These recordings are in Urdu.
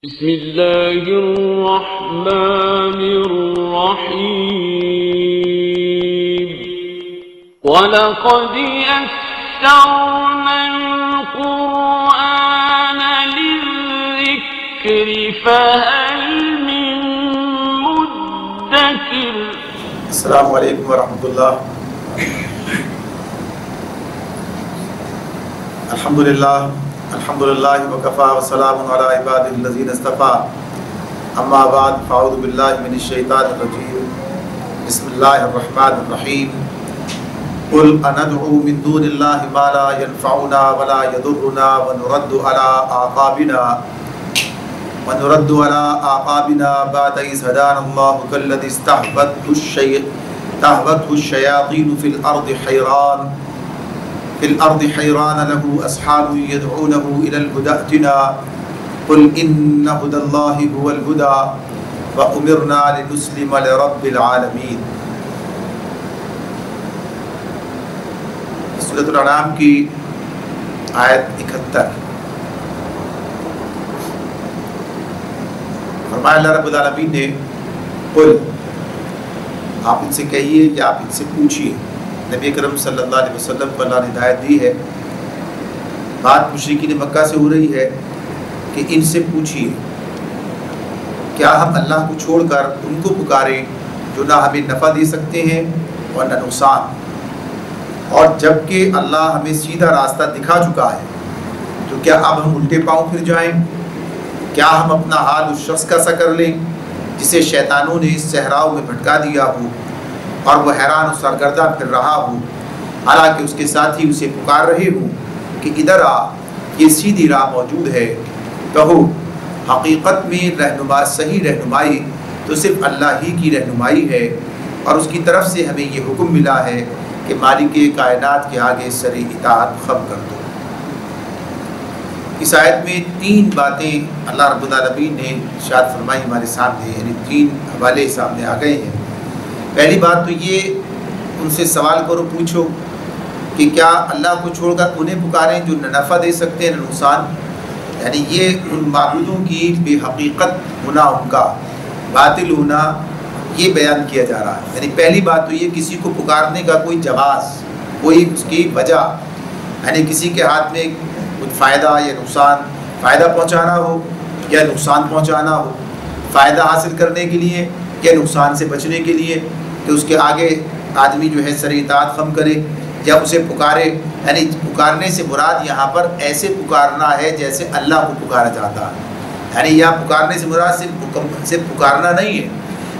بسم اللہ الرحمن الرحیم وَلَقَدْ يَسَّرْنَا الْقُرْآنَ لِلذِّكْرِ فَهَلْ مِن مُدَّكِرٍ۔ السلام علیکم ورحمۃ اللہ۔ الحمدللہ وکفا وسلام علی عبادہ الذین اصطفیٰ، اما بعد فاعوذ باللہ من الشیطان الرجیم، بسم اللہ الرحمن الرحیم۔ قل اندعو من دون اللہ ما لا ينفعنا ولا يضرنا ونرد على اعقابنا بعد اذ هدانا اللہ كالذی استهوته الشیاطین فی الارض حیران له اصحاب يدعونه الى الهدى ائتنا قل ان هدى الله هو الهدى وامرنا لنسلم لرب العالمین۔ سورۃ الانعام کی آیت 71۔ فرمایا اللہ رب العالمین نے، قل، آپ ان سے کہیے یا آپ ان سے پوچھئے۔ نبی کرم صلی اللہ علیہ وسلم کو اللہ نے ہدایت دی ہے۔ بات مشرکین مکہ سے ہو رہی ہے کہ ان سے پوچھئے کیا ہم اللہ کو چھوڑ کر ان کو پکاریں جو نہ ہمیں نفع دے سکتے ہیں اور نہ نقصان، اور جب کہ اللہ ہمیں سیدھا راستہ دکھا چکا ہے تو کیا اب ہم الٹے پاؤں پھر جائیں؟ کیا ہم اپنا حال اس شخص کا سا کر لیں جسے شیطانوں نے اس صحراؤں میں بھٹکا دیا ہو اور وہ حیران و سرگردہ پھر رہا ہو، حالانکہ اس کے ساتھی اسے پکار رہے ہوں کہ ادھر آ، یہ سیدھی راہ موجود ہے۔ کہو، حقیقت میں صحیح رہنمائی تو صرف اللہ ہی کی رہنمائی ہے، اور اس کی طرف سے ہمیں یہ حکم ملا ہے کہ مالک کائنات کے آگے سر اطاعت خم کر دو۔ اس آیت میں 3 باتیں اللہ رب العالمین نے ارشاد فرمائی ہمارے سامنے، یعنی 3 حوالے سامنے آ گئے ہیں۔ پہلی بات تو یہ، ان سے سوال کرو، پوچھو کہ کیا اللہ کو چھوڑ کر انہیں پکاریں جو نہ نفع دے سکتے ہیں نہ نقصان، یعنی یہ ان معبودوں کی بے حقیقت ہونا، ان کا باطل ہونا، یہ بیان کیا جا رہا ہے۔ یعنی پہلی بات تو یہ، کسی کو پکارنے کا کوئی جواز، کوئی اس کی وجہ، یعنی کسی کے ہاتھ میں کچھ فائدہ یا نقصان، فائدہ پہنچانا ہو یا نقصان پہنچانا ہو، فائدہ حاصل کرنے کے لیے یا نقصان سے بچنے کے لیے، کہ اس کے آگے آدمی جو ہے سر اطاعت خم کرے یا اسے پکارے۔ یعنی پکارنے سے مراد یہاں پر ایسے پکارنا ہے جیسے اللہ کو پکارا جاتا ہے، یعنی یہاں پکارنے سے مراد صرف پکارنا نہیں ہے،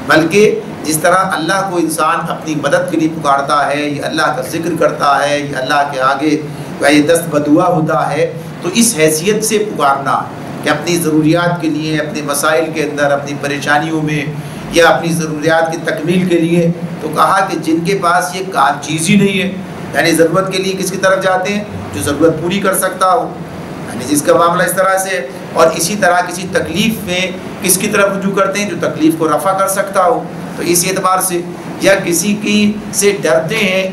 بلکہ جس طرح اللہ کو انسان اپنی مدد کے لیے پکارتا ہے، یا اللہ کا ذکر کرتا ہے، یا اللہ کے آگے یہ دست بدعا ہوتا ہے، تو اس حیثیت سے پکارنا کہ اپنی ضروریات کے لیے، اپنے مسائل کے اندر، اپنی پریشانیوں میں، یا اپنی ضروریات کی تکمیل کے لیے، تو کہا کہ جن کے پاس یہ چیز ہی نہیں ہے، یعنی ضرورت کے لیے کس کی طرف جاتے ہیں؟ جو ضرورت پوری کر سکتا ہو، یعنی جس کا معاملہ اس طرح سے ہے۔ اور اسی طرح کسی تکلیف میں کس کی طرف رجوع کرتے ہیں؟ جو تکلیف کو رفع کر سکتا ہو۔ تو اس اعتبار سے، یا کسی کی سے ڈرتے ہیں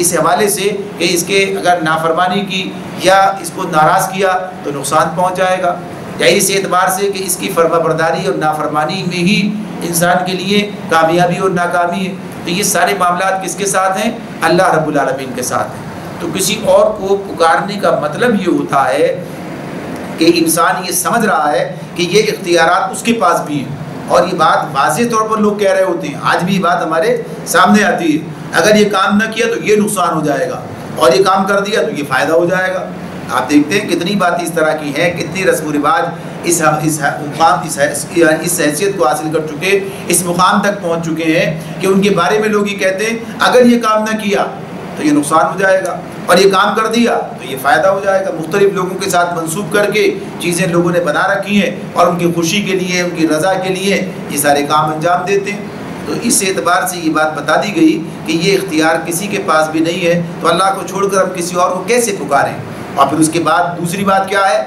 اس حوالے سے کہ اس کے اگر نافرمانی کی یا اس کو ناراض کیا تو نقصان پہنچ جائے گا، یا اس اعتبار سے کہ اس کی فرما برداری اور نافرمانی میں ہی انسان کے لیے کامیابی اور ناکامی ہے۔ تو یہ سارے معاملات کس کے ساتھ ہیں؟ اللہ رب العالمین کے ساتھ ہیں۔ تو کسی اور کو پکارنے کا مطلب یہ ہوتا ہے کہ انسان یہ سمجھ رہا ہے کہ یہ اختیارات اس کے پاس بھی ہیں، اور یہ بات واضح طور پر لوگ کہہ رہے ہوتے ہیں، آج بھی یہ بات ہمارے سامنے آتی ہے، اگر یہ کام نہ کیا تو یہ نقصان ہو جائے گا، اور یہ کام کر دیا تو یہ فائدہ ہو جائے گا۔ آپ دیکھتے ہیں کتنی باتیں اس طرح کی ہیں، کتنی رسم و رواج اس حیثیت کو حاصل کر چکے، اس مقام تک پہنچ چکے ہیں کہ ان کے بارے میں لوگ یہ کہتے ہیں اگر یہ کام نہ کیا تو یہ نقصان ہو جائے گا، اور یہ کام کر دیا تو یہ فائدہ ہو جائے گا۔ مختلف لوگوں کے ساتھ منسوب کر کے چیزیں لوگوں نے بنا رکھی ہیں، اور ان کی خوشی کے لیے، ان کی رضا کے لیے یہ سارے کام انجام دیتے ہیں۔ تو اس اعتبار سے یہ بات بتا دی گئی کہ یہ اختیار کسی کے پاس بھی نہیں ہے، تو اللہ کو چھوڑ کر ہم کسی اور کو کیسے پکاریں؟ اور پھر اس کے بعد دوسری بات کیا ہے؟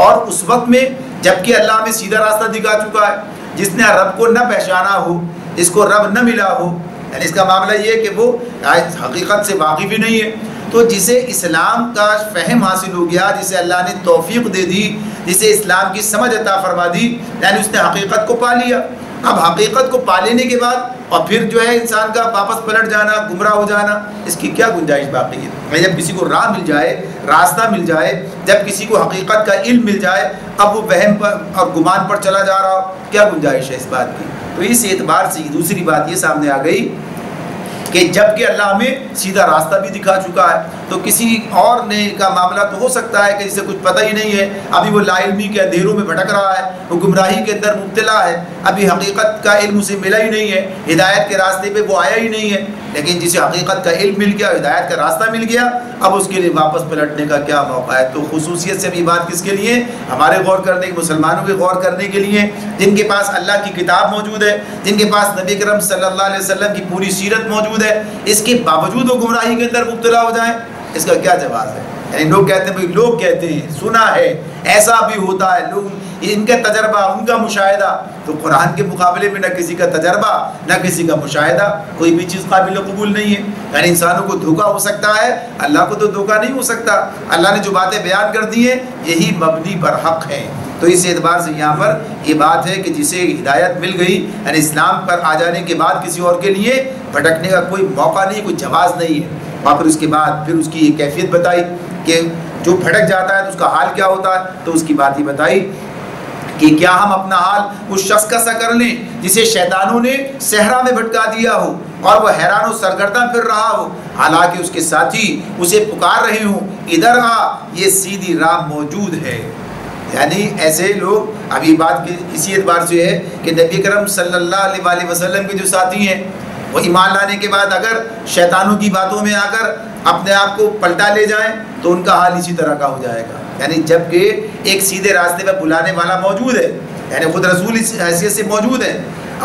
اور اس وقت میں جب کہ اللہ ہمیں سیدھا راستہ دکھا چکا ہے، جس نے رب کو نہ پہچانا ہو، جس کو رب نہ ملا ہو، یعنی اس کا معاملہ یہ ہے کہ وہ حقیقت سے واقف ہی نہیں ہے، تو تو جسے اسلام کا فہم حاصل ہو گیا، جسے اللہ نے توفیق دے دی، جسے اسلام کی سمجھ عطا فرما دی، یعنی اس نے حقیقت کو پا لیا۔ اب حقیقت کو پا لینے کے بعد اور پھر جو ہے انسان کا واپس پلٹ جانا، گمراہ ہو جانا، اس کی کیا گنجائش باقی ہے؟ جب کسی کو راہ مل جائے، راستہ مل جائے، جب کسی کو حقیقت کا علم مل جائے، اب وہ وہم پر اور گمان پر چلا جا رہا ہو، کیا گنجائش ہے اس بات کی؟ تو اس اعتبار سے دوسری بات یہ سامنے آ گئی کہ جب کہ اللہ ہمیں سیدھا راستہ بھی دکھا چکا ہے، تو کسی اور نے کا معاملہ تو ہو سکتا ہے کہ جسے کچھ پتہ ہی نہیں ہے، ابھی وہ لا علمی کے اندھیروں میں بھٹک رہا ہے، وہ گمراہی کے اندر مبتلا ہے، ابھی حقیقت کا علم اسے ملا ہی نہیں ہے، ہدایت کے راستے پہ وہ آیا ہی نہیں ہے۔ لیکن جسے حقیقت کا علم مل گیا، ہدایت کا راستہ مل گیا، اب اس کے لیے واپس پلٹنے کا کیا موقع ہے؟ تو خصوصیت سے بھی بات کس کے لیے؟ ہمارے غور کرنے، مسلمانوں کے غور کرنے کے لیے، جن کے پاس اللہ کی کتاب موجود ہے، جن کے پاس نبی کرم صلی اللہ علیہ وسلم کی پوری سیرت موجود ہے، اس کے باوجود وہ گمراہی کے اندر مبتلا ہو جائیں، اس کا کیا جواز ہے؟ یعنی لوگ کہتے ہیں بھائی، لوگ کہتے ہیں، سنا ہے، ایسا بھی ہوتا ہے، لوگ ان کا تجربہ، ان کا مشاہدہ، تو قرآن کے مقابلے میں نہ کسی کا تجربہ نہ کسی کا مشاہدہ، کوئی بھی چیز قابل قبول نہیں ہے۔ یعنی انسانوں کو دھوکہ ہو سکتا ہے، اللہ کو تو دھوکہ نہیں ہو سکتا۔ اللہ نے جو باتیں بیان کر دی ہیں یہی مبنی پر حق ہیں۔ تو اس اعتبار سے یہاں پر یہ بات ہے کہ جسے ہدایت مل گئی، یعنی اسلام پر آ جانے کے بعد کسی اور کے لیے بھٹکنے کا کوئی موقع نہیں، کوئی جواز نہیں ہے۔ اور پھر اس کے بعد پھر اس کی یہ کیفیت بتائی کہ جو بھٹک جاتا ہے تو اس کا حال کیا ہوتا ہے، تو اس کی بات ہی بتائی کہ کیا ہم اپنا حال اس شخص کا سا کر لیں جسے شیطانوں نے صحرا میں بھٹکا دیا ہو اور وہ حیران و سرگرداں پھر رہا ہو، حالانکہ اس کے ساتھی اسے پکار رہے ہوں، ادھر آ، یہ سیدھی راہ موجود ہے۔ یعنی ایسے لوگ، ابھی بات اسی اعتبار سے ہے کہ نبی کرم صلی اللہ علیہ وسلم کے جو ساتھی ہیں، وہ ایمان لانے کے بعد اگر شیطانوں کی باتوں میں آ کر اپنے آپ کو پلٹا لے جائیں تو ان کا حال اسی طرح کا ہو جائے گا۔ یعنی جب کہ ایک سیدھے راستے پہ بلانے والا موجود ہے، یعنی خود رسول اس حیثیت سے موجود ہے،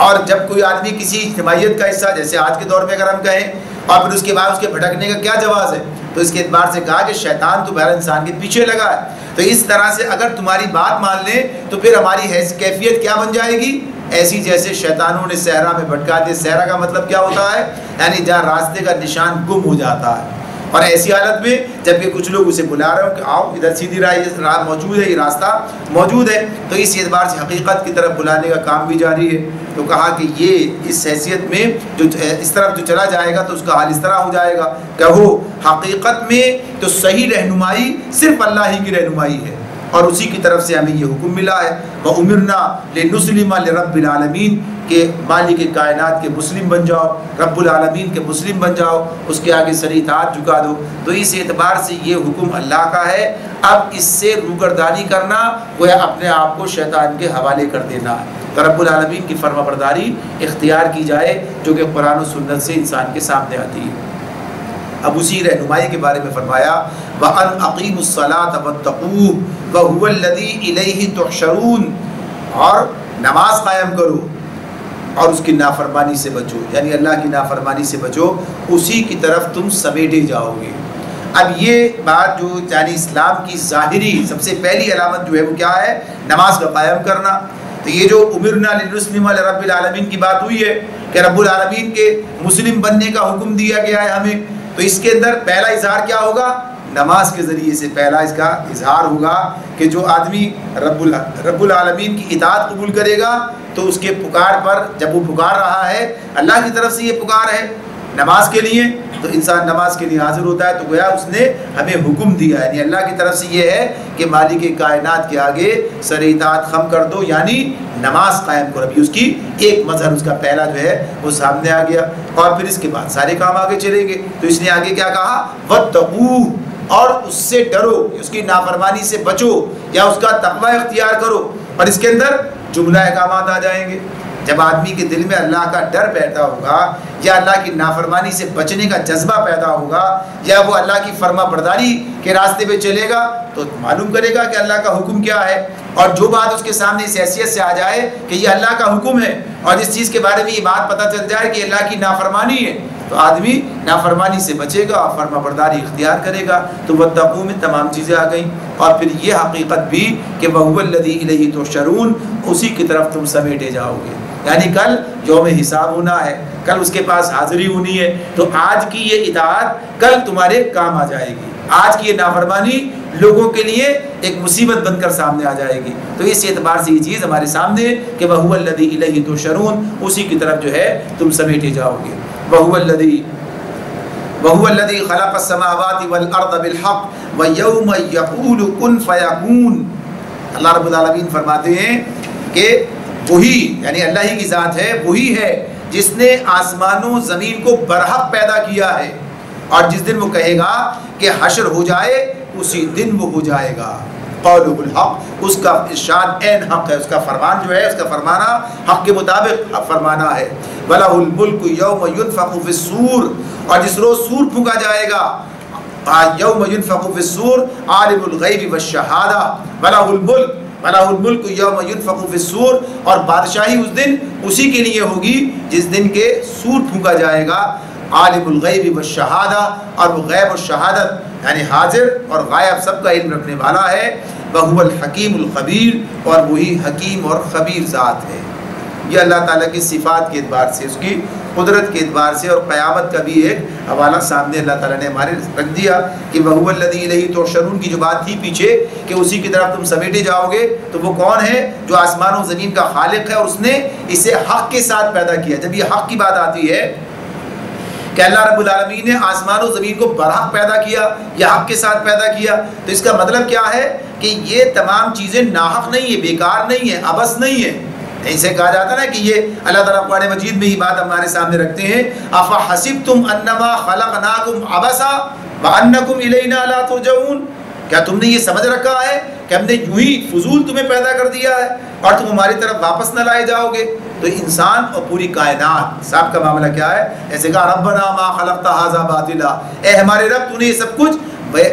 اور جب کوئی آدمی کسی اجتماعیت کا حصہ، جیسے آج کے دور میں اگر ہم کہیں، اور پھر اس کے بعد اس کے بھٹکنے کا کیا جواز ہے، تو اس کے اعتبار سے کہا کہ شیطان تو بہر انسان کے پیچھے لگا ہے۔ تو اس طرح سے اگر تمہاری بات مان لیں تو پھر ہماری کیفیت کیا بن جائے گی؟ ایسی جیسے شیطانوں نے صحرا میں بھٹکا دیا۔ صحرا کا مطلب کیا ہوتا ہے؟ یعنی جہاں راستے کا نشان گم ہو جاتا ہے، اور ایسی حالت میں جب کہ کچھ لوگ اسے بلا رہے ہوں کہ آؤ ادھر سیدھی راہ موجود ہے، یہ راستہ موجود ہے، تو اس اعتبار سے حقیقت کی طرف بلانے کا کام بھی جاری ہے۔ تو کہا کہ یہ اس حیثیت میں جو اس طرف جو چلا جائے گا تو اس کا حال اس طرح ہو جائے گا کہ وہ حقیقت میں تو صحیح رہنمائی صرف اللہ ہی کی رہنمائی ہے، اور اسی کی طرف سے ہمیں یہ حکم ملا ہے، وَأُمِرْنَا لِنُسْلِمَ لِرَبِّ الْعَالَمِينَ، کہ مالک کائنات کے مسلم بن جاؤ، رب العالمین کے مسلم بن جاؤ، اس کے آگے سر اطاعت جھکا دو۔ تو اس اعتبار سے یہ حکم اللہ کا ہے۔ اب اس سے روگردانی کرنا گویا اپنے آپ کو شیطان کے حوالے کر دینا ہے، تو رب العالمین کی فرما برداری اختیار کی جائے جو کہ قرآن و سنت سے انسان کے سامنے آتی ہے۔ اب اسی رہنمائی کے بارے میں فرمایا، وَأَنْ أَقِيمُوا الصَّلَاةَ وَاتَّقُوهُ وَهُوَ الَّذِي إِلَيْهِ تُحْشَرُونَ، اور نماز قائم کرو اور اس کی نافرمانی سے بچو، یعنی اللہ کی نافرمانی سے بچو، اسی کی طرف تم سمیٹے جاؤ گے۔ اب یہ بات جو یعنی اسلام کی ظاہری سب سے پہلی علامت جو ہے وہ کیا ہے؟ نماز کا قائم کرنا۔ تو یہ جو امرنا لنسلم لرب العالمین کی بات ہوئی ہے کہ رب العالمین کے مسلم بننے کا حکم دیا گیا ہے ہمیں، تو اس کے اندر پہلا اظہار کیا ہوگا؟ نماز کے ذریعے سے پہلا اس کا اظہار ہوگا کہ جو آدمی رب العالمین کی اطاعت قبول کرے گا تو اس کے پکار پر، جب وہ پکار رہا ہے اللہ کی طرف سے، یہ پکار ہے نماز کے لیے، تو انسان نماز کے لیے حاضر ہوتا ہے، تو گویا اس نے ہمیں حکم دیا ہے، یعنی اللہ کی طرف سے یہ ہے کہ مالک کائنات کے آگے سر اطاعت خم کر دو، یعنی نماز قائم کرو۔ ابھی اس کی ایک مظہر اس کا پہلا جو ہے وہ سامنے آ گیا، اور پھر اس کے بعد سارے کام آگے چلیں گے۔ تو اس نے آگے کیا کہا؟ وَاتَّقُوهُ، اور اس سے ڈرو، اس کی نافرمانی سے بچو یا اس کا تقوی اختیار کرو۔ اور اس کے اندر جملہ احکامات آ جائیں گے۔ جب آدمی کے دل میں اللہ کا ڈر پیدا ہوگا یا اللہ کی نافرمانی سے بچنے کا جذبہ پیدا ہوگا یا وہ اللہ کی فرما برداری کے راستے پہ چلے گا تو معلوم کرے گا کہ اللہ کا حکم کیا ہے، اور جو بات اس کے سامنے اس حیثیت سے آ جائے کہ یہ اللہ کا حکم ہے اور جس چیز کے بارے میں یہ بات پتہ چل جائے کہ اللہ کی نافرمانی ہے تو آدمی نافرمانی سے بچے گا اور فرما برداری اختیار کرے گا۔ تو واتقوا میں تمام چیزیں آ گئیں، اور پھر یہ حقیقت بھی کہ وَهُوَ الَّذِي إِلَيْهِ تُحْشَرُونَ، اسی کی طرف تم سمیٹے جاؤ گے۔ یعنی کل یوم حساب ہونا ہے، کل اس کے پاس حاضری ہونی ہے، تو آج کی یہ اطاعت کل تمہارے کام آ جائے گی، آج کی یہ نافرمانی لوگوں کے لیے ایک مصیبت بن کر سامنے آ جائے گی۔ تو اس اعتبار سے یہ چیز ہمارے سامنے ہے کہ وَهُوَ الَّذِي إِلَيْهِ تُحْشَرُونَ، اسی کی طرف جو ہے تم سمیٹے جاؤ گے۔ وَهُوَ الَّذِي خَلَقَ السَّمَاوَاتِ وَالْأَرْضَ بِالْحَقِّ وَيَوْمَ يَقُولُ كُن فَيَكُونُ۔ اللہ رب العالمین فرماتے ہیں کہ وہی یعنی اللہ ہی کی ذات ہے، وہی ہے جس نے آسمانوں زمین کو برحق پیدا کیا ہے، اور جس دن وہ کہے گا کہ حشر ہو جائے اسی دن وہ ہو جائے گا۔ قولہ الحق، اس کا ارشاد عین حق ہے، اس کا فرمان جو ہے، اس کا فرمانا حق کے مطابق فرمانا ہے۔ وَلَهُ الْمُلْكُ يَوْمَ يُنْفَخُ فِي الصُّورِ، اور جس روز سور پھونکا جائے گا، یوم ينفخ فی الصور عالم الغیب والشہادہ، وَلَهُ الْمُلْكُ وَلَهُ الْمُلْكُ يَوْمَ يُنْفَخُ فِي الصُّورِ، اور بادشاہی اس دن اسی کے لیے ہوگی جس دن کے سور پھونکا جائے گا، عالم الغیب والشہادہ، اور وہ غیب اور شہادت یعنی حاضر اور غائب سب کا علم رکھنے والا ہے۔ وَهُوَ الْحَكِيمُ الْخَبِيرُ، اور وہی حکیم اور خبیر ذات ہے۔ یہ اللہ تعالیٰ کی صفات کے اعتبار سے، اس کی قدرت کے اعتبار سے، اور قیامت کا بھی ایک حوالہ سامنے اللہ تعالیٰ نے ہمارے رکھ دیا کہ وَهُوَ الَّذِي إِلَيْهِ تُحْشَرُونَ کی جو بات تھی پیچھے کہ اسی کی طرف تم سمیٹے جاؤ گے، تو وہ کون ہے؟ جو آسمان و زمین کا خالق ہے، اور اس نے اسے حق کے ساتھ پیدا کیا۔ جب یہ حق کی بات آتی ہے کہ اللہ رب العالمین نے آسمان و زمین کو برحق پیدا کیا یا حق کے ساتھ پیدا کیا، تو اس کا مطلب کیا ہے کہ یہ تمام چیزیں ناحق نہیں ہیں، بیکار نہیں ہیں، عبث نہیں ہیں۔ اسے کہا جاتا ہے نا کہ یہ اللہ تعالیٰ قرآن مجید میں ہی بات ہمارے سامنے رکھتے ہیں، أَفَحَسِبْتُمْ أَنَّمَا خَلَقْنَاكُمْ عَبَثًا وَأَنَّكُمْ إِلَيْنَا لَا تُرْجَعُونَ، کیا تم نے یہ سمجھ رکھا ہے کہ ہم نے یوں ہی فضول تمہیں پیدا کر دیا ہے اور تم ہماری طرف واپس نہ لائے جاؤ گے؟ تو انسان اور پوری کائنات صاحب کا معاملہ کیا ہے؟ ایسے کہا ربنا ما خلقت ھذا باطلا، اے ہمارے رب تو نے یہ سب کچھ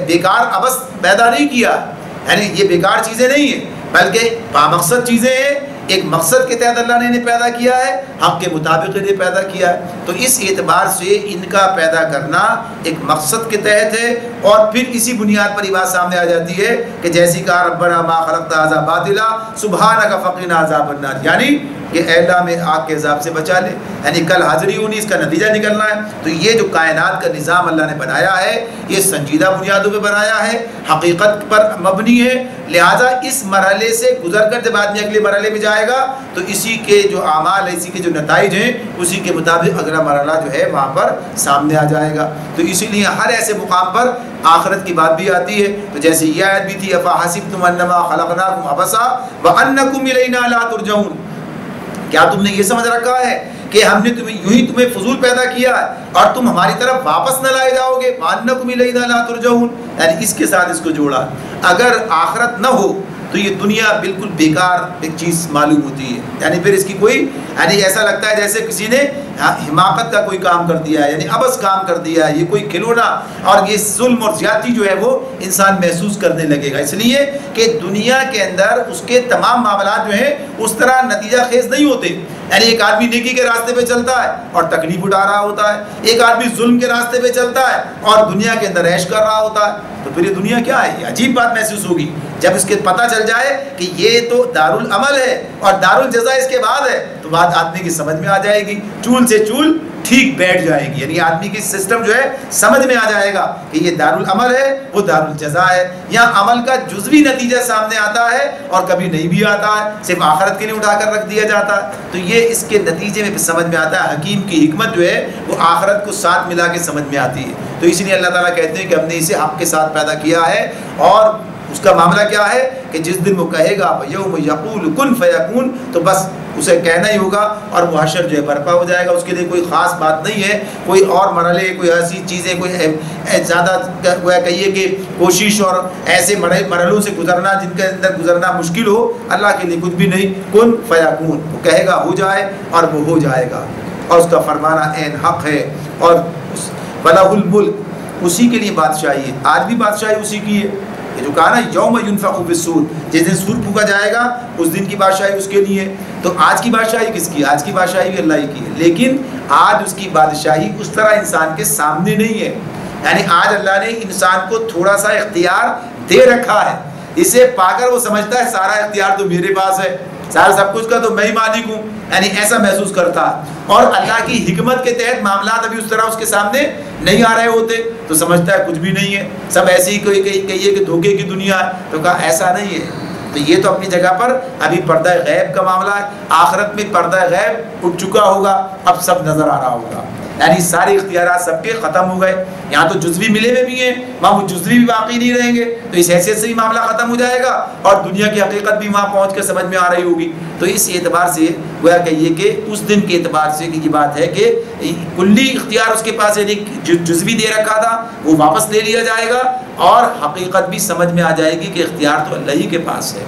بیکار عبث پیدا نہیں کیا، یعنی یہ بیکار چیزیں نہیں ہیں بلکہ بامقصد چیزیں ہیں، ایک مقصد کے تحت اللہ نے انہیں پیدا کیا ہے، حق کے مطابق انہیں پیدا کیا ہے۔ تو اس اعتبار سے ان کا پیدا کرنا ایک مقصد کے تحت ہے، اور پھر اسی بنیاد پر یہ بات سامنے آ جاتی ہے کہ جیسی کہا ربنا ما خلقت ھذا باطلا سبحانک فقنا عذاب النار، یعنی کہ اے اللہ میں آگ کے عذاب سے بچا لے، یعنی کل حاضری ہونی، اس کا نتیجہ نکلنا ہے۔ تو یہ جو کائنات کا نظام اللہ نے بنایا ہے یہ سنجیدہ بنیادوں پہ بنایا ہے، حقیقت پر مبنی ہے، لہٰذا اس مرحلے سے گزر کر جب آدمی اگلے مرحلے میں جائے گا تو اسی کے جو اعمال ہیں، اسی کے جو نتائج ہیں، اسی کے مطابق اگلا مرحلہ جو ہے وہاں پر سامنے آ جائے گا۔ تو اسی لیے ہر ایسے مقام پر آخرت کی بات بھی آتی ہے۔ تو جیسے یہ آیت بھی تھی أَفَحَسِبْتُمْ أَنَّمَا خَلَقْنَاكُمْ عَبَثًا وَأَنَّكُمْ إِلَيْنَا لَا تُرْجَعُونَ، کیا تم نے یہ سمجھ رکھا ہے کہ ہم نے یوں ہی تمہیں فضول پیدا کیا ہے اور تم ہماری طرف واپس نہ لائے جاؤ گے؟ وَأَنَّكُمْ إِلَيْنَا لَا تُرْجَعُونَ، یعنی اس کے ساتھ اس کو جوڑا۔ اگر آخرت نہ ہو تو یہ دنیا بالکل بیکار ایک چیز معلوم ہوتی ہے، یعنی پھر اس کی کوئی یعنی ایسا لگتا ہے جیسے کسی نے حماقت کا کوئی کام کر دیا ہے، یعنی عبث کام کر دیا ہے، یہ کوئی کھلونا، اور یہ ظلم اور زیادتی جو ہے وہ انسان محسوس کرنے لگے گا، اس لیے کہ دنیا کے اندر اس کے تمام معاملات جو ہیں اس طرح نتیجہ خیز نہیں ہوتے۔ یعنی ایک آدمی نیکی کے راستے پہ چلتا ہے اور تکلیف اٹھا رہا ہوتا ہے، ایک آدمی ظلم کے راستے پہ چلتا ہے اور دنیا کے اندر عیش کر رہا ہوتا ہے، تو پھر یہ دنیا کیا ہے؟ یہ عجیب بات محسوس ہوگی جب اس کے پتہ چل جائے کہ یہ تو دارالعمل ہے اور دارالجزا اس کے بعد ہے، تو بات آدمی کی سمجھ میں آ جائے گی، چول سے چول ٹھیک بیٹھ جائے گی، یعنی آدمی کی سسٹم جو ہے سمجھ میں آ جائے گا کہ یہ دارالعمل ہے، وہ دارالجزا ہے۔ یہاں عمل کا جزوی نتیجہ سامنے آتا ہے اور کبھی نہیں بھی آتا ہے، صرف آخرت کے لیے اٹھا کر رکھ دیا جاتا ہے، تو یہ اس کے نتیجے میں سمجھ میں آتا ہے۔ حکیم کی حکمت جو ہے وہ آخرت کو ساتھ ملا کے سمجھ میں آتی ہے، تو اس لیے اللہ تعالیٰ کہتے ہیں کہ ہم نے اسے حق کے ساتھ پیدا کیا ہے، اور اس کا معاملہ کیا ہے کہ جس دن وہ کہے گا یوم یقول کن فیکون، تو بس اسے کہنا ہی ہوگا اور وہ حشر جو ہے برپا ہو جائے گا۔ اس کے لیے کوئی خاص بات نہیں ہے، کوئی اور مرحلے، کوئی ایسی چیزیں، کوئی زیادہ کہیے کہ کوشش اور ایسے مرحلوں سے گزرنا جن کے اندر گزرنا مشکل ہو، اللہ کے لیے کچھ بھی نہیں۔ کن فیکون، وہ کہے گا ہو جائے اور وہ ہو جائے گا، اور اس کا فرمانا عین حق ہے، اور وَلَهُ الْمُلْكُ، اسی کے لیے بادشاہی ہے، آج بھی بادشاہی اسی کی ہے۔ یہ جو کہا نا یوم ينفخ فی الصور، جس دن سور پھونکا جائے گا اس دن کی بادشاہی اس کے لیے، تو آج کی بادشاہی کس کی؟ آج کی بادشاہی بھی اللہ ہی کی ہے، لیکن آج اس کی بادشاہی اس طرح انسان کے سامنے نہیں ہے، یعنی آج اللہ نے انسان کو تھوڑا سا اختیار دے رکھا ہے، اسے پا کر وہ سمجھتا ہے سارا اختیار تو میرے پاس ہے، سارا سب کچھ کا تو میں ہی مالک ہوں، یعنی ایسا محسوس کرتا ہے۔ اور اللہ کی حکمت کے تحت معاملات ابھی اس طرح اس کے سامنے نہیں آ رہے ہوتے تو سمجھتا ہے کچھ بھی نہیں ہے، سب ایسے ہی کوئی کہیے کہ دھوکے کی دنیا ہے، تو کہا ایسا نہیں ہے۔ تو یہ تو اپنی جگہ پر ابھی پردہ غیب کا معاملہ ہے، آخرت میں پردہ غیب اٹھ چکا ہوگا، اب سب نظر آ رہا ہوگا، یعنی سارے اختیارات سب کے ختم ہو گئے۔ یہاں تو جزوی ملے ہوئے بھی ہیں، وہاں وہ جزوی بھی باقی نہیں رہیں گے، تو اس حیثیت سے ہی معاملہ ختم ہو جائے گا اور دنیا کی حقیقت بھی وہاں پہنچ کر سمجھ میں آ رہی ہوگی۔ تو اس اعتبار سے گویا کہیے کہ اس دن کے اعتبار سے یہ بات ہے کہ کلی اختیار اس کے پاس یعنی جزوی دے رکھا تھا وہ واپس لے لیا جائے گا اور حقیقت بھی سمجھ میں آ جائے گی کہ اختیار تو اللہ ہی کے پاس ہے۔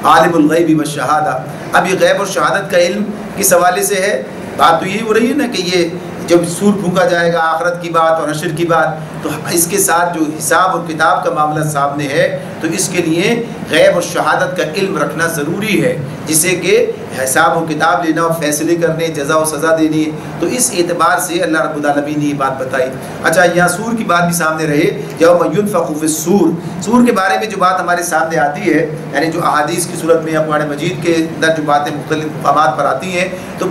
عالم الغیب والشہادہ، اب یہ غیب اور شہادت کا علم کس حوالے سے ہے؟ بات تو یہی ہو رہی ہے نا کہ یہ جب سور پھونکا جائے گا، آخرت کی بات اور حشر کی بات، تو اس کے ساتھ جو حساب اور کتاب کا معاملہ سامنے ہے تو اس کے لیے غیب اور شہادت کا علم رکھنا ضروری ہے، جسے کہ حساب و کتاب لینا اور فیصلے کرنے، جزا و سزا دینی ہے۔ تو اس اعتبار سے اللہ رب العالمین نے یہ بات بتائی۔ اچھا، یہاں سور کی بات بھی سامنے رہے، یوم ینفخ فی الصور، سور کے بارے میں جو بات ہمارے سامنے آتی ہے، یعنی جو احادیث کی صورت میں قرآن مجید کے اندر جو باتیں مختلف مقامات پر آتی ہیں، تو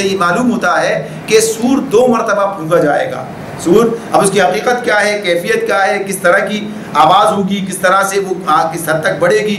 یہ معلوم ہوتا ہے کہ سور 2 مرتبہ پھونکا جائے گا۔ سور، اب اس کی حقیقت کیا ہے، کیفیت کیا ہے، کس طرح کی آواز ہوگی، کس طرح سے وہ کس حد تک بڑھے گی،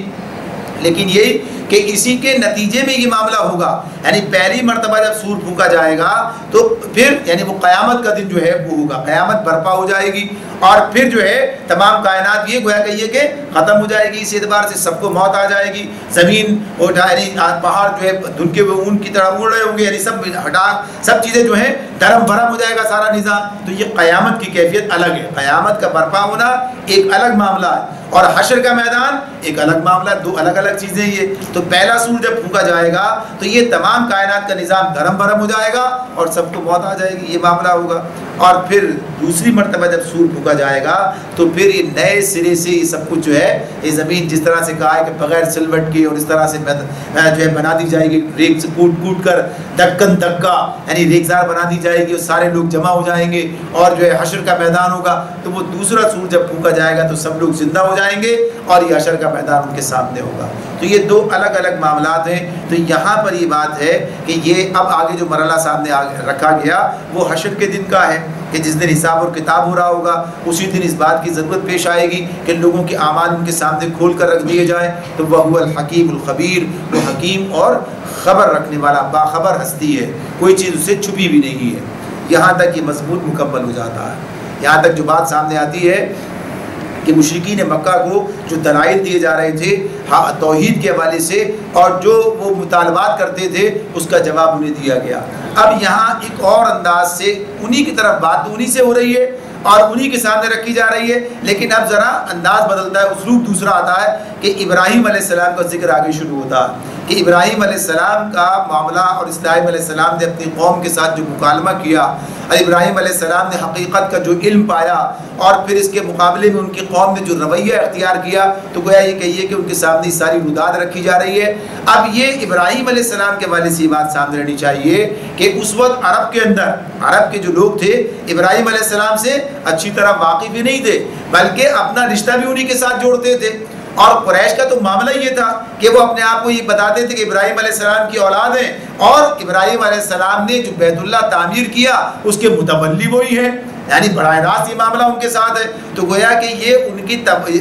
لیکن یہی کہ اسی کے نتیجے میں یہ معاملہ ہوگا، یعنی پہلی مرتبہ جب سور پھونکا جائے گا تو پھر یعنی وہ قیامت کا دن جو ہے وہ ہوگا، قیامت برپا ہو جائے گی اور پھر جو ہے تمام کائنات یہ گویا کہیے کہ ختم ہو جائے گی۔ اس اعتبار سے سب کو موت آ جائے گی، زمین یعنی پہاڑ جو ہے دھن کے ہوئے اون کی طرح اڑ رہے ہوں گے، یعنی سب ہٹا سب چیزیں جو ہیں دھرم بھرم ہو جائے گا سارا نظام۔ تو یہ قیامت کی کیفیت الگ ہے، قیامت کا برپا ہونا ایک الگ معاملہ ہے اور حشر کا میدان ایک الگ معاملہ، 2 الگ الگ چیزیں یہ۔ تو پہلا سور جب پھونکا جائے گا تو یہ تمام کائنات کا نظام دھرم بھرم ہو جائے گا اور سب کو موت آ جائے گی، یہ معاملہ ہوگا۔ اور پھر دوسری مرتبہ جب سور پھونکا جائے گا تو پھر یہ نئے سرے سے یہ سب کچھ جو ہے یہ زمین جس طرح سے کہا ہے کہ بغیر سلوٹ کے اور اس طرح سے جو ہے بنا دی جائے گی، ریگ سے کوٹ کوٹ کر دکن دکا یعنی ریگزار بنا دی جائے گی اور سارے لوگ جمع ہو جائیں گے اور جو ہے حشر کا میدان ہوگا۔ تو وہ دوسرا سور جب پھونکا جائے گا تو سب لوگ زندہ ہو جائیں گے اور یہ حشر کا میدان ان کے سامنے ہوگا۔ تو یہ 2 الگ الگ معاملات ہیں۔ تو یہاں پر یہ بات ہے کہ یہ اب آگے جو مرحلہ سامنے رکھا گیا وہ حشر کے دن کا ہے کہ جس دن حساب اور کتاب ہو رہا ہوگا، اسی دن اس بات کی ضرورت پیش آئے گی کہ لوگوں کے اعمال ان کے سامنے کھول کر رکھ دیے جائیں۔ تو وہ الحکیم الخبیر، وہ حکیم اور خبر رکھنے والا باخبر ہستی ہے، کوئی چیز اسے چھپی بھی نہیں ہے۔ یہاں تک یہ مضمون مکمل ہو جاتا ہے۔ یہاں تک جو بات سامنے آتی ہے کہ مشرکین مکہ کو جو دلائل دیے جا رہے تھے توحید کے حوالے سے اور جو وہ مطالبات کرتے تھے اس کا جواب انہیں دیا گیا۔ اب یہاں ایک اور انداز سے انہی کی طرف بات انہی سے ہو رہی ہے اور انہی کے سامنے رکھی جا رہی ہے، لیکن اب ذرا انداز بدلتا ہے، اسلوب دوسرا آتا ہے کہ ابراہیم علیہ السلام کا ذکر آگے شروع ہوتا ہے کہ ابراہیم علیہ السلام کا معاملہ اور اسماعیل علیہ السلام نے اپنی قوم کے ساتھ جو مکالمہ کیا اور ابراہیم علیہ السلام نے حقیقت کا جو علم پایا اور پھر اس کے مقابلے میں ان کی قوم نے جو رویہ اختیار کیا، تو گویا یہ کہیے کہ ان کے سامنے ساری رداد رکھی جا رہی ہے۔ اب یہ ابراہیم علیہ السلام کے والے سے بات سامنے رہنی چاہیے کہ اس وقت عرب کے اندر عرب کے جو لوگ تھے ابراہیم علیہ السلام سے اچھی طرح واقف ہی نہیں تھے، بلکہ اپنا رشتہ بھی انہی کے ساتھ جوڑتے تھے۔ اور قریش کا تو معاملہ یہ تھا کہ وہ اپنے آپ کو یہ بتاتے تھے کہ ابراہیم علیہ السلام کی اولاد ہیں اور ابراہیم علیہ السلام نے جو بیت اللہ تعمیر کیا اس کے متولی وہی ہیں، یعنی براہ راست یہ معاملہ ان کے ساتھ ہے۔ تو گویا کہ یہ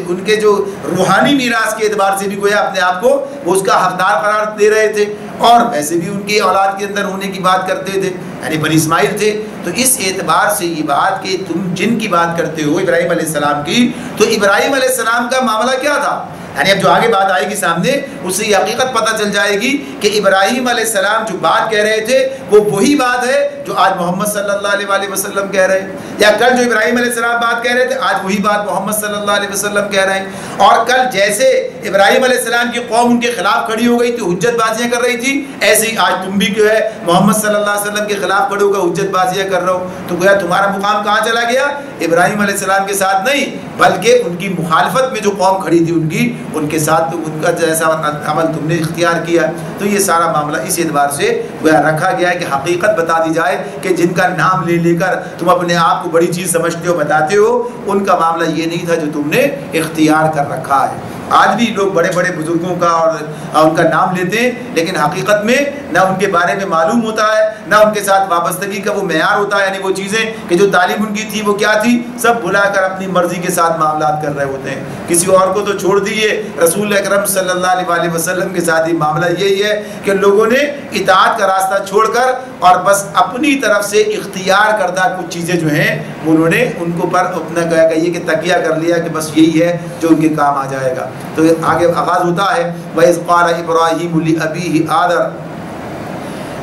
ان کے جو روحانی میراث کے اعتبار سے بھی گویا اپنے آپ کو وہ اس کا حقدار قرار دے رہے تھے اور ویسے بھی ان کی اولاد کے اندر ہونے کی بات کرتے تھے، یعنی بنی اسماعیل تھے۔ تو اس اعتبار سے یہ بات کہ تم جن کی بات کرتے ہو ابراہیم علیہ السلام کی، تو ابراہیم علیہ السلام کا معاملہ کیا تھا، یعنی اب جو آگے بات آئے گی سامنے اس سے یہ حقیقت پتہ چل جائے گی کہ ابراہیم علیہ السلام جو بات کہہ رہے تھے وہ وہی بات ہے جو آج محمد صلی اللہ علیہ وسلم کہہ رہے ہیں، یا کل جو ابراہیم علیہ السلام بات کہہ رہے تھے آج وہی بات محمد صلی اللہ علیہ وسلم کہہ رہے ہیں۔ اور کل جیسے ابراہیم علیہ السلام کی قوم ان کے خلاف کھڑی ہو گئی تھی، حجت بازیاں کر رہی تھی، ایسے ہی آج تم بھی جو ہے محمد صلی اللہ علیہ وسلم کے خلاف کھڑے ہو کر حجت بازیاں کر رہے ہو۔ تو گویا تمہارا مقام کہاں چلا گیا، ابراہیم علیہ السلام کے ساتھ نہیں بلکہ ان کی مخالفت میں جو قوم کھڑی تھی ان کے ساتھ ان کا جیسا عمل تم نے اختیار کیا. تو یہ سارا معاملہ اس اعتبار سے رکھا گیا ہے کہ حقیقت بتا دی جائے کہ جن کا نام لے لے کر تم اپنے آپ کو بڑی چیز سمجھتے ہو بتاتے ہو, ان کا معاملہ یہ نہیں تھا جو تم نے اختیار کر رکھا ہے. آج بھی لوگ بڑے بڑے بزرگوں کا اور ان کا نام لیتے ہیں, لیکن حقیقت میں نہ ان کے بارے میں معلوم ہوتا ہے, نہ ان کے ساتھ وابستگی کا وہ معیار ہوتا ہے, یعنی وہ چیزیں کہ جو تعلیم ان کی تھی وہ کیا تھی, سب بھلا کر اپنی مرضی کے ساتھ معاملات کر رہے ہوتے ہیں. کسی اور کو تو چھوڑ دیجیے, رسول اکرم صلی اللہ علیہ وسلم کے ساتھ ہی معاملہ یہی ہے کہ لوگوں نے اطاعت کا راستہ چھوڑ کر اور بس اپنی طرف سے اختیار کردہ کچھ چیزیں جو ہیں انہوں نے ان کو پر اپنا کہیے کہ تکیہ کر لیا کہ بس یہی ہے جو ان کے کام آ جائے گا. تو آگے آغاز ہوتا ہے وَإِذْ قَالَ إِبْرَاهِيمُ لِأَبِيهِ آذَرَ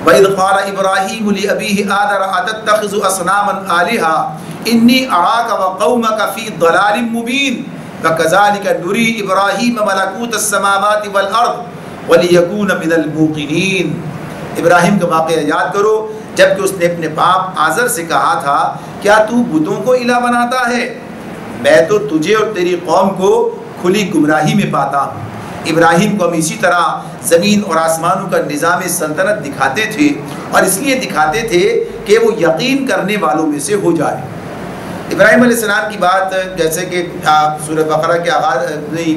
وَإِذْ قَالَ إِبْرَاهِيمُ لِأَبِيهِ آذَرَ أَتَتَّخِذُ أَصْنَامًا آلِهَةً إِنِّي أَرَاكَ وَقَوْمَكَ فِي ضَلَالٍ مُبِينٍ وَكَذَلِكَ نُرِي إِبْرَاهِيمَ مَلَكُوتَ السَّمَاوَاتِ وَالْأَرْضِ وَلِيَكُونَ مِنَ الْمُوقِنِينَ. ابراہیم کا واقعہ یاد کرو جبکہ اس نے اپنے باپ آزر سے کہا تھا کیا تو بتوں کو الہ بناتا ہے, میں تو تجھے اور تیری قوم کو کھلی گمراہی میں پاتا ہوں. ابراہیم کو ہم اسی طرح زمین اور آسمانوں کا نظام سلطنت دکھاتے تھے, اور اس لیے دکھاتے تھے کہ وہ یقین کرنے والوں میں سے ہو جائے. ابراہیم علیہ السلام کی بات جیسے کہ سورہ بقرہ کے آغاز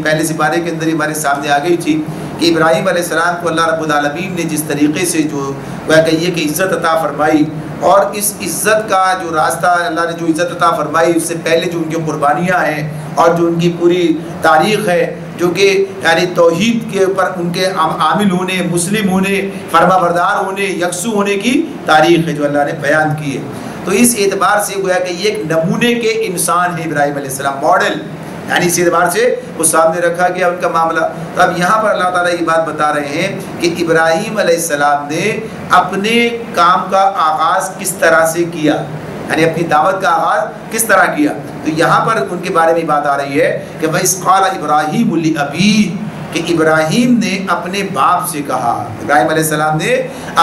پہلے سپارے کے اندر ہی ہمارے سامنے آ گئی تھی کہ ابراہیم علیہ السلام کو اللہ رب العالمین نے جس طریقے سے جو کہیے کہ عزت عطا فرمائی, اور اس عزت کا جو راستہ اللہ نے جو عزت عطا فرمائی اس سے پہلے جو ان کی قربانیاں ہیں اور جو ان کی پوری تاریخ ہے جو کہ یعنی توحید کے اوپر ان کے عامل ہونے, مسلم ہونے, فرما بردار ہونے, یکسو ہونے کی تاریخ ہے جو اللہ نے بیان کی ہے. تو اس اعتبار سے گویا کہ یہ ایک نمونے کے انسان ہے ابراہیم علیہ السلام, ماڈل, یعنی اس اعتبار سے وہ سامنے رکھا گیا ان کا معاملہ. تو اب یہاں پر اللہ تعالیٰ یہ بات بتا رہے ہیں کہ ابراہیم علیہ السلام نے اپنے کام کا آغاز کس طرح سے کیا, یعنی اپنی دعوت کا آغاز کس طرح کیا. تو یہاں پر ان کے بارے میں بات آ رہی ہے کہ وَإِذْ قَالَ إِبْرَاهِيمُ لِأَبِيهِ کہ ابراہیم نے اپنے باپ سے کہا, ابراہیم علیہ السلام نے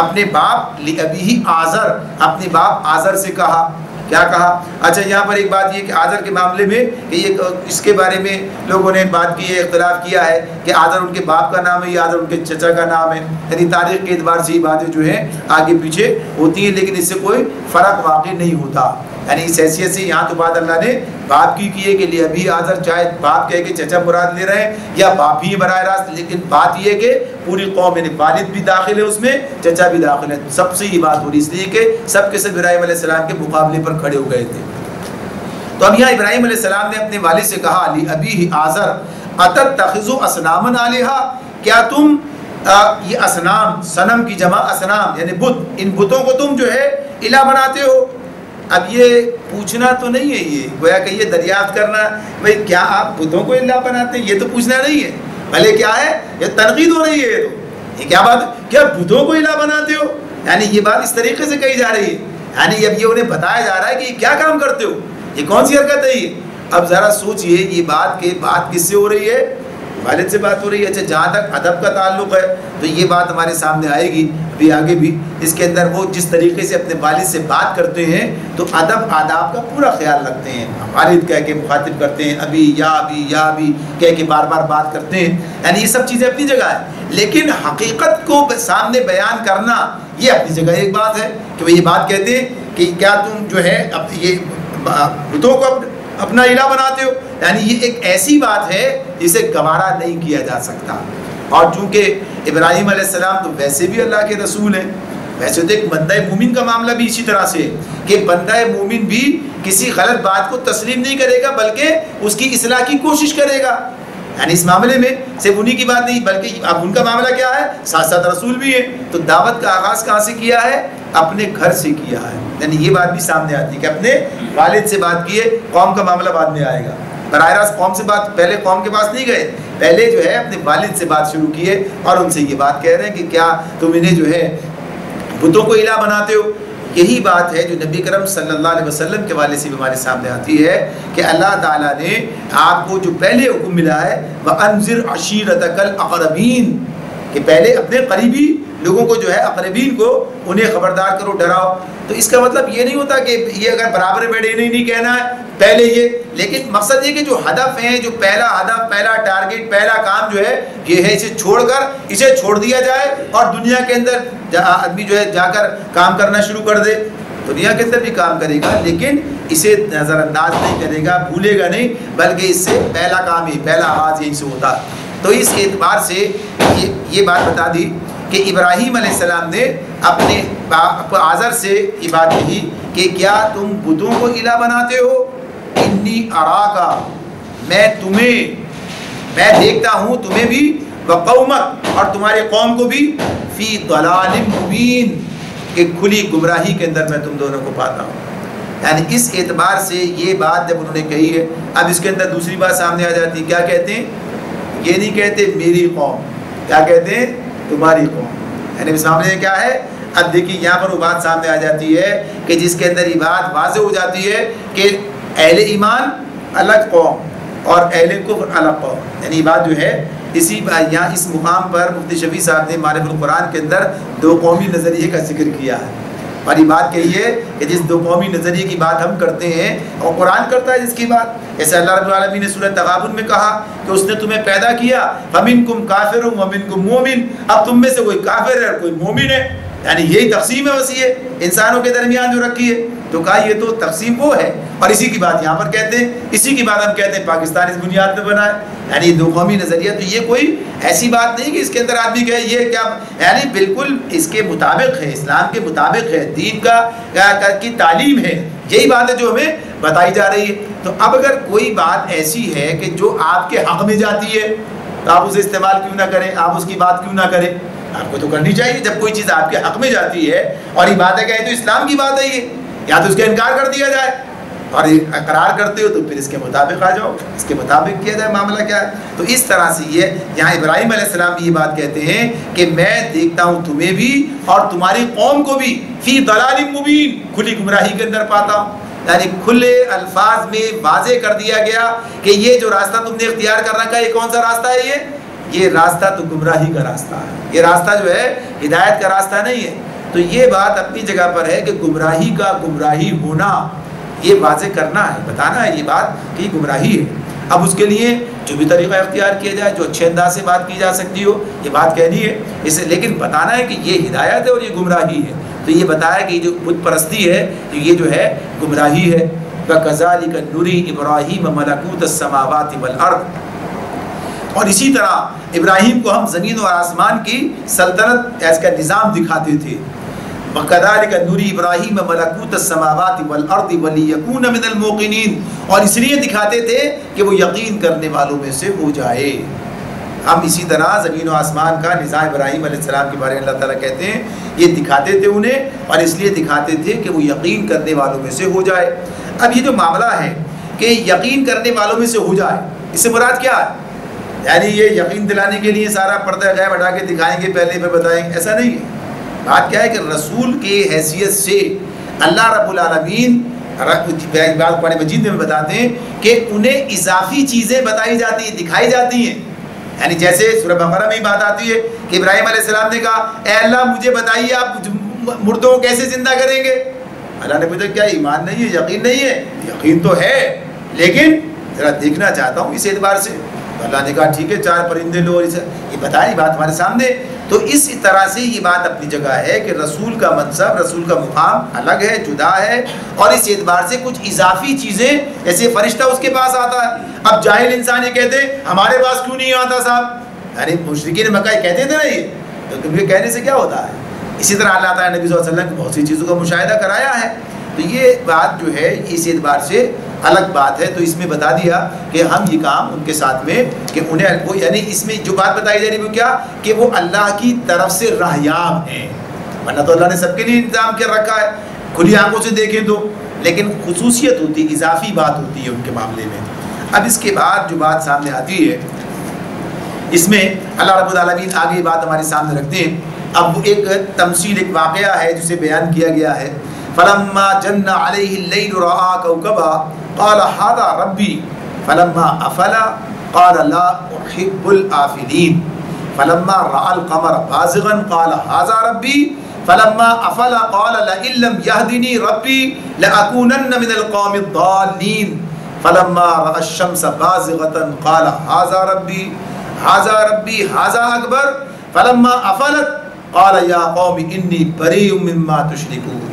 اپنے باپ لِأَبِيهِ آزر, اپنے باپ آزر سے کہا. کیا کہا؟ اچھا یہاں پر ایک بات یہ کہ آزر کے معاملے میں کہ یہ اس کے بارے میں لوگوں نے بات کی ہے, اختلاف کیا ہے کہ آزر ان کے باپ کا نام ہے یا آزر ان کے چچا کا نام ہے. یعنی تاریخ کے اعتبار سے یہ باتیں جو ہیں آگے پیچھے ہوتی ہیں, لیکن اس سے کوئی فرق واقع نہیں ہوتا. یعنی اس حیثیت سے یہاں تو بات اللہ نے باپ کی ہے کہ لیے ابھی آزر, چاہے باپ کہہ کے چچا مراد لے رہے ہیں یا باپ ہی براہ راست, لیکن بات یہ ہے کہ پوری قوم یعنی والد بھی داخل ہے اس میں, چچا بھی داخل ہے. سب سے یہ بات ہو رہی اس لیے کہ سب کے سب ابراہیم علیہ السلام کے مقابلے پر کھڑے ہو گئے تھے. تو اب یہاں ابراہیم علیہ السلام نے اپنے والد سے کہا لی ابھی آزر اتتخذوا اصناما آلہا, کیا تم یہ اسنام, صنم کی جمع اسنام یعنی بت, ان بتوں کو تم جو ہے الہ بناتے ہو. اب یہ پوچھنا تو نہیں ہے, یہ گویا کہ یہ دریافت کرنا بھئی کیا آپ بتوں کو الہ بناتے ہیں, یہ تو پوچھنا نہیں ہے. بھلے کیا ہے یہ تنقید ہو رہی ہے, تو یہ کیا بات, کیا بتوں کو الہ بناتے ہو, یعنی یہ بات اس طریقے سے کہی جا رہی ہے. یعنی اب یہ انہیں بتایا جا رہا ہے کہ یہ کیا کام کرتے ہو, یہ کون سی حرکت ہے یہ. اب ذرا سوچئے یہ بات کس سے ہو رہی ہے, والد سے بات ہو رہی ہے. اچھا جہاں تک ادب کا تعلق ہے تو یہ بات ہمارے سامنے آئے گی ابھی آگے بھی. اس کے اندر وہ جس طریقے سے اپنے والد سے بات کرتے ہیں تو ادب آداب کا پورا خیال رکھتے ہیں. والد کہہ کے مخاطب کرتے ہیں, ابھی یا ابھی کہہ کے بار بار بات کرتے ہیں. یعنی یہ سب چیزیں اپنی جگہ ہے, لیکن حقیقت کو سامنے بیان کرنا یہ اپنی جگہ ایک بات ہے کہ وہ یہ بات کہتے ہیں کہ کیا تم جو ہے یہ بتوں کو اپنا الہ بناتے ہو. یعنی یہ ایک ایسی بات ہے جسے گوارا نہیں کیا جا سکتا. اور چونکہ ابراہیم علیہ السلام تو ویسے بھی اللہ کے رسول ہیں, ویسے تو ایک بندہ مومن کا معاملہ بھی اسی طرح سے کہ بندہ مومن بھی کسی غلط بات کو تسلیم نہیں کرے گا بلکہ اس کی اصلاح کی کوشش کرے گا. یعنی اس معاملے میں صرف انہی کی بات نہیں بلکہ اب ان کا معاملہ کیا ہے, ساتھ ساتھ رسول بھی ہے. تو دعوت کا آغاز کہاں سے کیا ہے, اپنے گھر سے کیا ہے. یعنی یہ بات بھی سامنے آتی ہے کہ اپنے والد سے بات کیے, قوم کا معاملہ بعد میں آئے گا. براہ راست قوم سے بات, پہلے قوم کے پاس نہیں گئے, پہلے جو ہے اپنے والد سے بات شروع کیے اور ان سے یہ بات کہہ رہے ہیں کہ کیا تم انہیں جو ہے بتوں کو الہ بناتے ہو. یہی بات ہے جو نبی کرم صلی اللہ علیہ وسلم کے والے سے بھی ہمارے سامنے آتی ہے کہ اللہ تعالیٰ نے آپ کو جو پہلے حکم ملا ہے وَأَنذِرْ عَشِيرَتَكَ الْأَقْرَبِينَ کہ پہلے اپنے قریبی لوگوں کو جو ہے اقربین کو انہیں خبردار کرو، ڈراؤ۔ تو اس کا مطلب یہ نہیں ہوتا کہ یہ اگر برابر بیٹھے نہیں کہنا ہے پہلے یہ، لیکن مقصد یہ کہ جو ہدف ہیں، جو پہلا ہدف، پہلا ٹارگٹ، پہلا کام جو ہے یہ ہے، اسے چھوڑ کر اسے چھوڑ دیا جائے اور دنیا کے اندر آدمی جو ہے جا کر کام کرنا شروع کر دے۔ دنیا کے اندر بھی کام کرے گا لیکن اسے نظر انداز نہیں کرے گا، بھولے گا نہیں، بلکہ اس سے پہلا کام ہی، پہلا آغاز یہیں سے ہوتا۔ تو اس اعتبار سے یہ بات بتا دی کہ ابراہیم علیہ السلام نے اپنے آزر سے یہ بات کہی کہ کیا تم بتوں کو الہ بناتے ہو؟ انی اراکا، میں دیکھتا ہوں تمہیں بھی، وقومک، اور تمہارے قوم کو بھی، فی ضلال مبین، ایک کھلی گمراہی کے اندر میں تم دونوں کو پاتا ہوں۔ یعنی اس اعتبار سے یہ بات جب انہوں نے کہی ہے، اب اس کے اندر دوسری بات سامنے آ جاتی ہے، کیا کہتے ہیں؟ یہ نہیں کہتے میری قوم، کیا کہتے ہیں؟ تمہاری قوم۔ یعنی سامنے کیا ہے؟ اب دیکھیے یہاں پر وہ بات سامنے آ جاتی ہے کہ جس کے اندر یہ بات واضح ہو جاتی ہے کہ اہل ایمان الگ قوم اور اہل کفر الگ قوم۔ یعنی یہ بات جو ہے یہاں اس مقام پر مفتی شفیع صاحب نے معرفت القرآن کے اندر دو قومی نظریے کا ذکر کیا ہے، اور یہ بات کہی ہے کہ جس دو قومی نظریے کی بات ہم کرتے ہیں اور قرآن کرتا ہے جس کی بات، جیسے اللہ رب العالمین نے سورۃ تغابن میں کہا کہ اس نے تمہیں پیدا کیا، فَمِنْكُمْ كَافِرٌ وَمِنْكُمْ مُؤْمِنٌ، اب تم میں سے کوئی کافر ہے اور کوئی مومن ہے۔ یعنی یہی تقسیم ہے وسیع ہے انسانوں کے درمیان جو رکھی ہے۔ تو کہا یہ تو تقسیم وہ ہے، اور اسی کی بات یہاں پر کہتے ہیں، اسی کی بات ہم کہتے ہیں پاکستان اس بنیاد پہ بنا ہے۔ یعنی دو قومی نظریہ، تو یہ کوئی ایسی بات نہیں کہ اس کے اندر آدمی کہے یہ کیا، یعنی بالکل اس کے مطابق ہے، اسلام کے مطابق ہے، دین کی تعلیم ہے، یہی بات ہے جو ہمیں بتائی جا رہی ہے۔ تو اب اگر کوئی بات ایسی ہے کہ جو آپ کے حق میں جاتی ہے تو آپ اسے استعمال کیوں نہ کریں، آپ اس کی بات کیوں نہ کریں؟ آپ کو تو کرنی چاہیے جب کوئی چیز آپ کے حق میں جاتی ہے اور یہ بات ہے کہ تو اسلام کی بات ہے یہ، یا تو اس کا انکار کر دیا جائے، اور اقرار کرتے ہو تو پھر اس کے مطابق آ جاؤ، اس کے مطابق کیا جائے، معاملہ کیا ہے۔ تو اس طرح سے یہ یہاں ابراہیم علیہ السلام بھی یہ بات کہتے ہیں کہ میں دیکھتا ہوں تمہیں بھی اور تمہاری قوم کو بھی، فی ضلال مبین، کھلی گمراہی کے اندر پاتا ہوں۔ یعنی کھلے الفاظ میں واضح کر دیا گیا کہ یہ جو راستہ تم نے اختیار کر رکھا ہے یہ کون سا راستہ ہے؟ یہ راستہ تو گمراہی کا راستہ ہے، یہ راستہ جو ہے ہدایت کا راستہ نہیں ہے۔ تو یہ بات اپنی جگہ پر ہے کہ گمراہی کا گمراہی ہونا یہ واضح کرنا ہے، بتانا ہے یہ بات کہ یہ گمراہی ہے۔ اب اس کے لیے جو بھی طریقہ اختیار کیا جائے، جو اچھے انداز سے بات کی جا سکتی ہو، یہ بات کہنی ہے اسے، لیکن بتانا ہے کہ یہ ہدایت ہے اور یہ گمراہی ہے۔ تو یہ بتایا کہ یہ جو بت پرستی ہے یہ جو ہے گمراہی ہے۔ وَكَذَلِكَ نُرِي إِبْرَاهِيمَ مَلَكُوتَ السَّمَاوَاتِ وَالْأَرْضِ، اور اسی طرح ابراہیم کو ہم زمین اور آسمان کی سلطنت، اس کا نظام دکھاتے تھے۔ وَكَذَلِكَ نُرِي إِبْرَاهِيمَ مَلَكُوتَ السَّمَاوَاتِ وَالْأَرْضِ وَلِيَكُونَ مِنَ الْمُوقِنِينَ، اور اس لیے دکھاتے تھے کہ وہ یقین کرنے والوں میں سے ہو جائے۔ ہم اسی طرح زمین و آسمان کا نظام ابراہیم علیہ السلام کے بارے میں اللہ تعالیٰ کہتے ہیں یہ دکھاتے تھے انہیں، اور اس لیے دکھاتے تھے کہ وہ یقین کرنے والوں میں سے ہو جائے۔ اب یہ جو معاملہ ہے کہ یقین کرنے والوں میں سے ہو جائے، اس سے مراد کیا ہے؟ یعنی یہ یقین دلانے کے لیے سارا پردہ غیب ہٹا کے دکھائیں گے، پہلے پہ بتائیں گے، ایسا نہیں ہے۔ بات کیا ہے کہ رسول کی حیثیت سے اللہ رب العالمین قرآن مجید میں بتاتے ہیں کہ انہیں اضافی چیزیں بتائی جاتی ہیں، دکھائی جاتی ہیں۔ یعنی جیسے سورہ بقرہ میں بات آتی ہے کہ ابراہیم علیہ السلام نے کہا اے اللہ مجھے بتائیے آپ مردوں کو کیسے زندہ کریں گے؟ اللہ نے پوچھا کیا ایمان نہیں ہے، یقین نہیں ہے؟ یقین تو ہے لیکن ذرا دیکھنا چاہتا ہوں اس اعتبار سے۔ اللہ نے کہا ٹھیک ہے 4 پرندے لو، یہ بتائی بات ہمارے سامنے۔ تو اس طرح سے یہ بات اپنی جگہ ہے کہ رسول کا منصب، رسول کا مقام الگ ہے، جدا ہے، اور اس اعتبار سے کچھ اضافی چیزیں، جیسے فرشتہ اس کے پاس آتا ہے۔ اب جاہل انسان یہ کہتے ہمارے پاس کیوں نہیں آتا صاحب؟ یعنی مشرکین مکہ کہتے تھے نا یہ، تو تم یہ کہنے سے کیا ہوتا ہے؟ اسی طرح اللہ تعالیٰ نے نبی صلی اللہ علیہ وسلم کو بہت سی چیزوں کا مشاہدہ کرایا ہے۔ تو یہ بات جو ہے اس اعتبار سے الگ بات ہے۔ تو اس میں بتا دیا کہ ہم یہ کام ان کے ساتھ میں کہ انہیں وہ، یعنی اس میں جو بات بتائی جا رہی ہے وہ کیا کہ وہ اللہ کی طرف سے راہیاب ہیں، ورنہ تو اللہ نے سب کے لیے انتظام کر رکھا ہے کھلی آنکھوں سے دیکھیں تو، لیکن خصوصیت ہوتی ہے، اضافی بات ہوتی ہے ان کے معاملے میں۔ اب اس کے بعد جو بات سامنے آتی ہے اس میں اللہ رب العالمین آگے بات ہمارے سامنے رکھتے ہیں۔ اب ایک تمثیل، ایک واقعہ ہے جسے بیان کیا گیا ہے۔ فلما جن علیہ اللیل رأى کوكبا قال هذا ربی فلما افل قال لا احب الآفلین فلما رأى القمر بازغا قال هذا ربي فلما أفل قال لئن لم يهدني ربي لأكونن من القوم الضالين فلما رأى الشمس بازغة قال هذا ربي هذا أكبر فلما أفلت قال يا قوم إني بريء مما تشركون.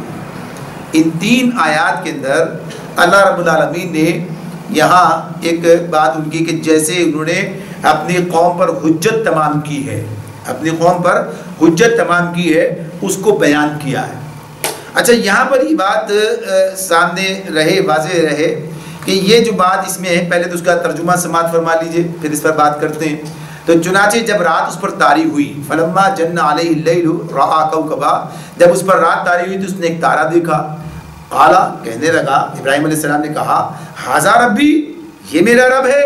ان 3 آیات کے اندر اللہ رب العالمین نے یہاں ایک بات ان کی کہ جیسے انہوں نے اپنی قوم پر حجت تمام کی ہے، اپنی قوم پر حجت تمام کی ہے، اس کو بیان کیا ہے. اچھا یہاں پر یہ بات سامنے رہے، واضح رہے کہ یہ جو بات اس میں ہے، پہلے تو اس کا ترجمہ سماعت فرما لیجئے پھر اس پر بات کرتے ہیں. تو چنانچہ جب رات اس پر طاری ہوئی، فلما جن علیہ اللیل رأى کوکبا، جب اس پر رات طاری ہوئی تو اس نے ایک تارا دیکھا. قالا، کہنے لگا، ابراہیم علیہ السلام نے کہا، ھذا ربی، یہ میرا رب ہے.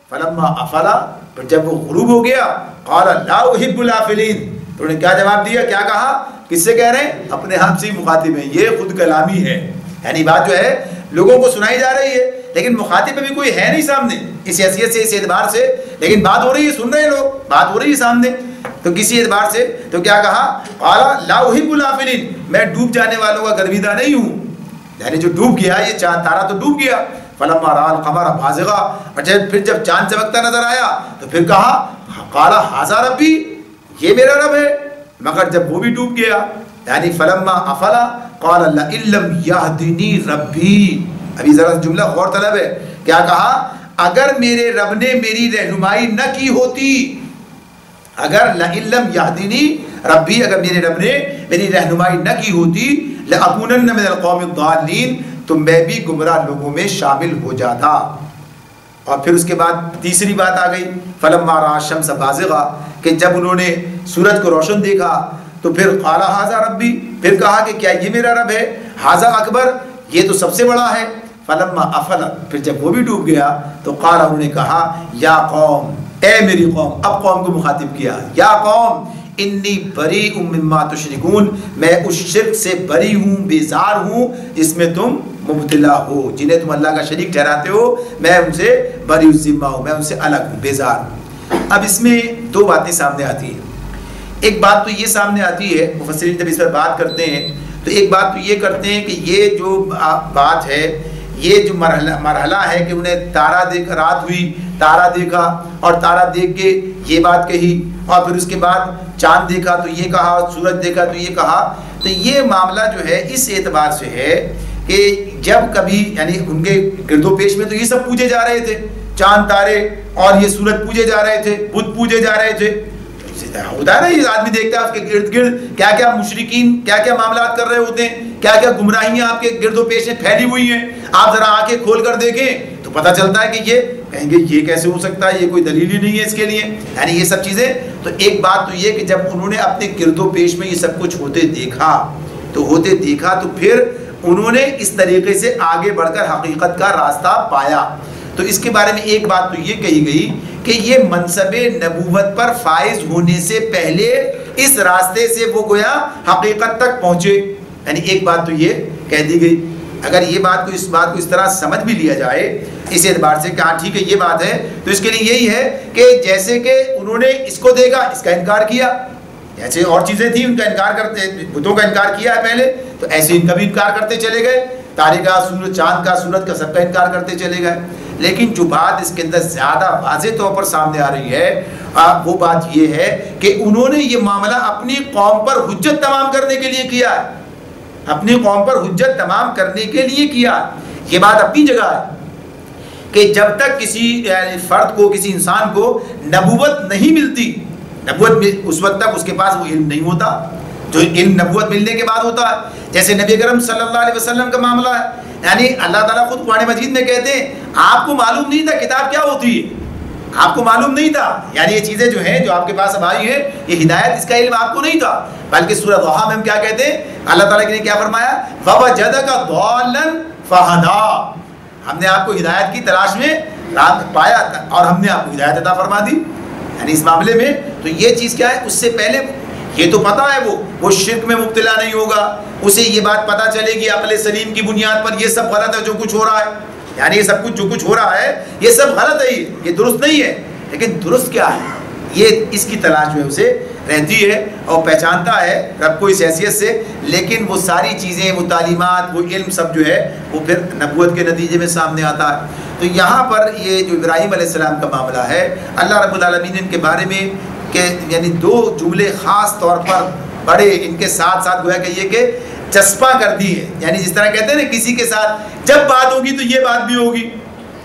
فلما افلا، پھر جب وہ غروب ہو گیا، قال لا احب الافلین، تو انہوں نے کیا جواب دیا، کیا کہا، کس سے کہہ رہے ہیں، اپنے آپ سے مخاطب ہیں. یہ خود کلامی ہے، یعنی بات جو ہے لوگوں کو سنائی جا رہی ہے لیکن مخاطب میں بھی کوئی ہے نہیں سامنے، اس حیثیت سے، اس اعتبار سے، لیکن بات ہو رہی ہے، سن رہے ہیں لوگ، بات ہو رہی ہے سامنے، تو کسی اعتبار سے تو کیا کہا، قال لا احب الافلین، میں ڈوب جانے والوں کا گرویدہ نہیں ہوں، یعنی جو ڈوب گیا، یہ چاند تارا تو ڈوب گیا. فلما رأى القمر بازغا، اور پھر جب چاند چمکتا نظر آیا تو پھر کہا، قال ھذا ربی، یہ میرا رب ہے، مگر جب وہ بھی ڈوب گیا. یعنی فلما افلا قال لئن لم يهدني ربی. ابھی ذرا جملہ غور طلب ہے، کیا کہا، اگر میرے رب نے میری رہنمائی نہ کی ہوتی، اگر لئن لم يهدني ربی، اگر میرے رب نے میری رہنمائی نہ کی ہوتی، لأکونن من القوم الضالین، تو میں بھی گمراہ لوگوں میں شامل ہو جاتا. اور پھر اس کے بعد تیسری بات آ گئی، فلما رأى الشمس بازغا، کہ جب انہوں نے سورج کو روشن دیکھا تو پھر قال ھذا ربی، پھر کہا کہ کیا یہ میرا رب ہے، ھذا اکبر، یہ تو سب سے بڑا ہے. فلما افلت، پھر جب وہ بھی ڈوب گیا تو قال، انہوں نے کہا، یا قوم، اے میری قوم، اب قوم کو مخاطب کیا، یا قوم انی بریء مما تشرکون، میں اس شرک سے بری ہوں، بیزار ہوں جس میں تم مبتلا ہو، جنہیں تم اللہ کا شریک ٹھہراتے ہو، میں ان سے بری الذمہ ہوں، میں ان سے الگ ہوں، بیزار ہوں. اب اس میں 2 باتیں سامنے آتی ہیں. ایک بات تو یہ سامنے آتی ہے، مفسرین جب اس پر بات کرتے ہیں تو ایک بات تو یہ کرتے ہیں کہ یہ جو بات ہے، یہ جو مرحلہ ہے کہ انہیں تارا دیکھ، رات ہوئی، تارا دیکھا اور تارا دیکھ کے یہ بات کہی، اور پھر اس کے بعد چاند دیکھا تو یہ کہا، سورج دیکھا تو یہ کہا. تو یہ معاملہ جو ہے اس اعتبار سے ہے کہ جب کبھی یعنی ان کے گرد و پیش میں تو یہ سب پوجے جا رہے تھے، چاند تارے اور یہ سورج پوجے جا رہے تھے، بت پوجے جا رہے تھے. ہوتا ہے نا، یہ آدمی دیکھتا ہے اس کے گرد گرد کیا کیا مشرکین کیا کیا معاملات کر رہے ہوتے ہیں، کیا کیا گمراہیاں آپ کے گرد و پیش میں پھیلی ہوئی ہیں. آپ ذرا آنکھیں کھول کر دیکھیں تو پتہ چلتا ہے کہ یہ کہیں گے یہ کیسے ہو سکتا ہے، یہ کوئی دلیل ہی نہیں ہے اس کے لیے، یعنی یہ سب چیزیں. تو ایک بات تو یہ کہ جب انہوں نے اپنے گرد و پیش میں یہ سب کچھ ہوتے دیکھا تو پھر انہوں نے اس طریقے سے آگے بڑھ کر حقیقت کا راستہ پایا. تو اس کے بارے میں ایک بات تو یہ کہی گئی کہ یہ منصب نبوت پر فائز ہونے سے پہلے اس راستے سے وہ گویا حقیقت تک پہنچے، یعنی ایک بات تو یہ کہہ دی گئی. اگر یہ بات کو اس طرح سمجھ بھی لیا جائے اس اعتبار سے کہ ہاں ٹھیک ہے یہ بات ہے، تو اس کے لیے یہی ہے کہ جیسے کہ انہوں نے اس کو دیکھا، اس کا انکار کیا، جیسے اور چیزیں تھیں ان کا انکار کرتے، بتوں کا انکار کیا ہے پہلے، تو ایسے ان کا بھی انکار کرتے چلے گئے، تارے کا، سورج، چاند کا، سورج کا، سب کا انکار کرتے چلے گئے. لیکن جو بات اس کے اندر زیادہ واضح طور پر سامنے آ رہی ہے وہ بات یہ ہے کہ انہوں نے یہ معاملہ اپنی قوم پر حجت تمام کرنے کے لیے کیا ہے، اپنی قوم پر حجت تمام کرنے کے لیے کیا. یہ بات اپنی جگہ ہے کہ جب تک کسی فرد کو، کسی انسان کو نبوت نہیں ملتی، نبوت اس وقت تک اس کے پاس وہ علم نہیں ہوتا جو علم نبوت ملنے کے بعد ہوتا ہے. جیسے نبی کرم صلی اللہ علیہ وسلم کا معاملہ ہے، یعنی اللہ تعالیٰ خود قرآن مجید میں کہتے ہیں آپ کو معلوم نہیں تھا کتاب کیا ہوتی ہے، آپ کو معلوم نہیں تھا، یعنی یہ چیزیں جو ہیں جو آپ کے پاس اب آئی ہیں، یہ ہدایت، اس کا علم آپ کو نہیں تھا. بلکہ سورہ ضحیٰ میں ہم کیا کہتے ہیں، اللہ تعالیٰ نے کیا فرمایا، فَوَجَدَكَ ضَالًّا فَهَدَىٰ، ہم نے آپ کو ہدایت کی تلاش میں پایا اور ہم نے آپ کو ہدایت عطا فرما دی. یعنی اس معاملے میں تو یہ چیز کیا ہے، اس سے پہلے یہ تو پتہ ہے وہ شرک میں مبتلا نہیں ہوگا، اسے یہ بات پتہ چلے گی عقل سلیم کی بنیاد پر یہ سب غلط ہے جو کچھ ہو رہا ہے، یعنی یہ سب کچھ جو کچھ ہو رہا ہے یہ سب غلط ہے، یہ درست نہیں ہے. لیکن درست کیا ہے، یہ اس کی تلاش جو ہے اسے رہتی ہے اور پہچانتا ہے رب کو اس حیثیت سے، لیکن وہ ساری چیزیں، وہ تعلیمات، وہ علم سب جو ہے وہ پھر نبوت کے نتیجے میں سامنے آتا ہے۔ تو یہاں پر یہ جو ابراہیم علیہ السلام کا معاملہ ہے، اللہ رب العالمین نے ان کے بارے میں کہ یعنی دو جملے خاص طور پر بڑے ان کے ساتھ ساتھ گویا کہ یہ کہ چسپاں کر دی ہے، یعنی جس طرح کہتے ہیں نا کسی کے ساتھ جب بات ہوگی تو یہ بات بھی ہوگی،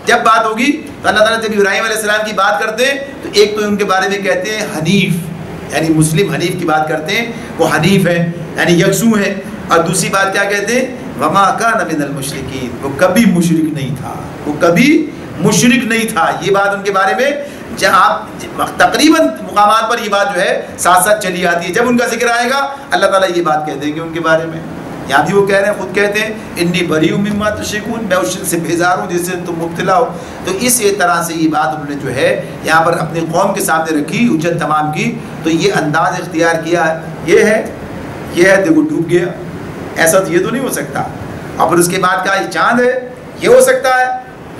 جب بات ہوگی تو اللہ تعالیٰ جب ابراہیم علیہ السلام کی بات کرتے ہیں تو ایک تو ان کے بارے میں کہتے ہیں حنیف، یعنی مسلم حنیف کی بات کرتے ہیں، وہ حنیف ہے یعنی یکسو ہے، اور دوسری بات کیا کہتے ہیں، وما کان من المشرکین، وہ کبھی مشرک نہیں تھا، وہ کبھی مشرک نہیں تھا۔ یہ بات ان کے بارے میں جہاں تقریباً مقامات پر یہ بات جو ہے ساتھ ساتھ چلی آتی ہے، جب ان کا ذکر آئے گا اللہ تعالیٰ یہ بات کہہ دیں گے ان کے بارے میں۔ یہاں بھی وہ کہہ رہے ہیں، خود کہتے ہیں انی بریء مما تشرکون، میں اس شرک سے بیزار ہوں جس سے تم مبتلا ہو۔ تو اس طرح سے یہ بات انہوں نے جو ہے یہاں پر اپنی قوم کے سامنے رکھی، حجت تمام کی، تو یہ انداز اختیار کیا ہے، یہ ہے دیکھو ڈوب گیا، ایسا تو یہ تو نہیں ہو سکتا، اور پھر اس کے بعد کہا یہ چاند ہے، یہ ہو سکتا ہے،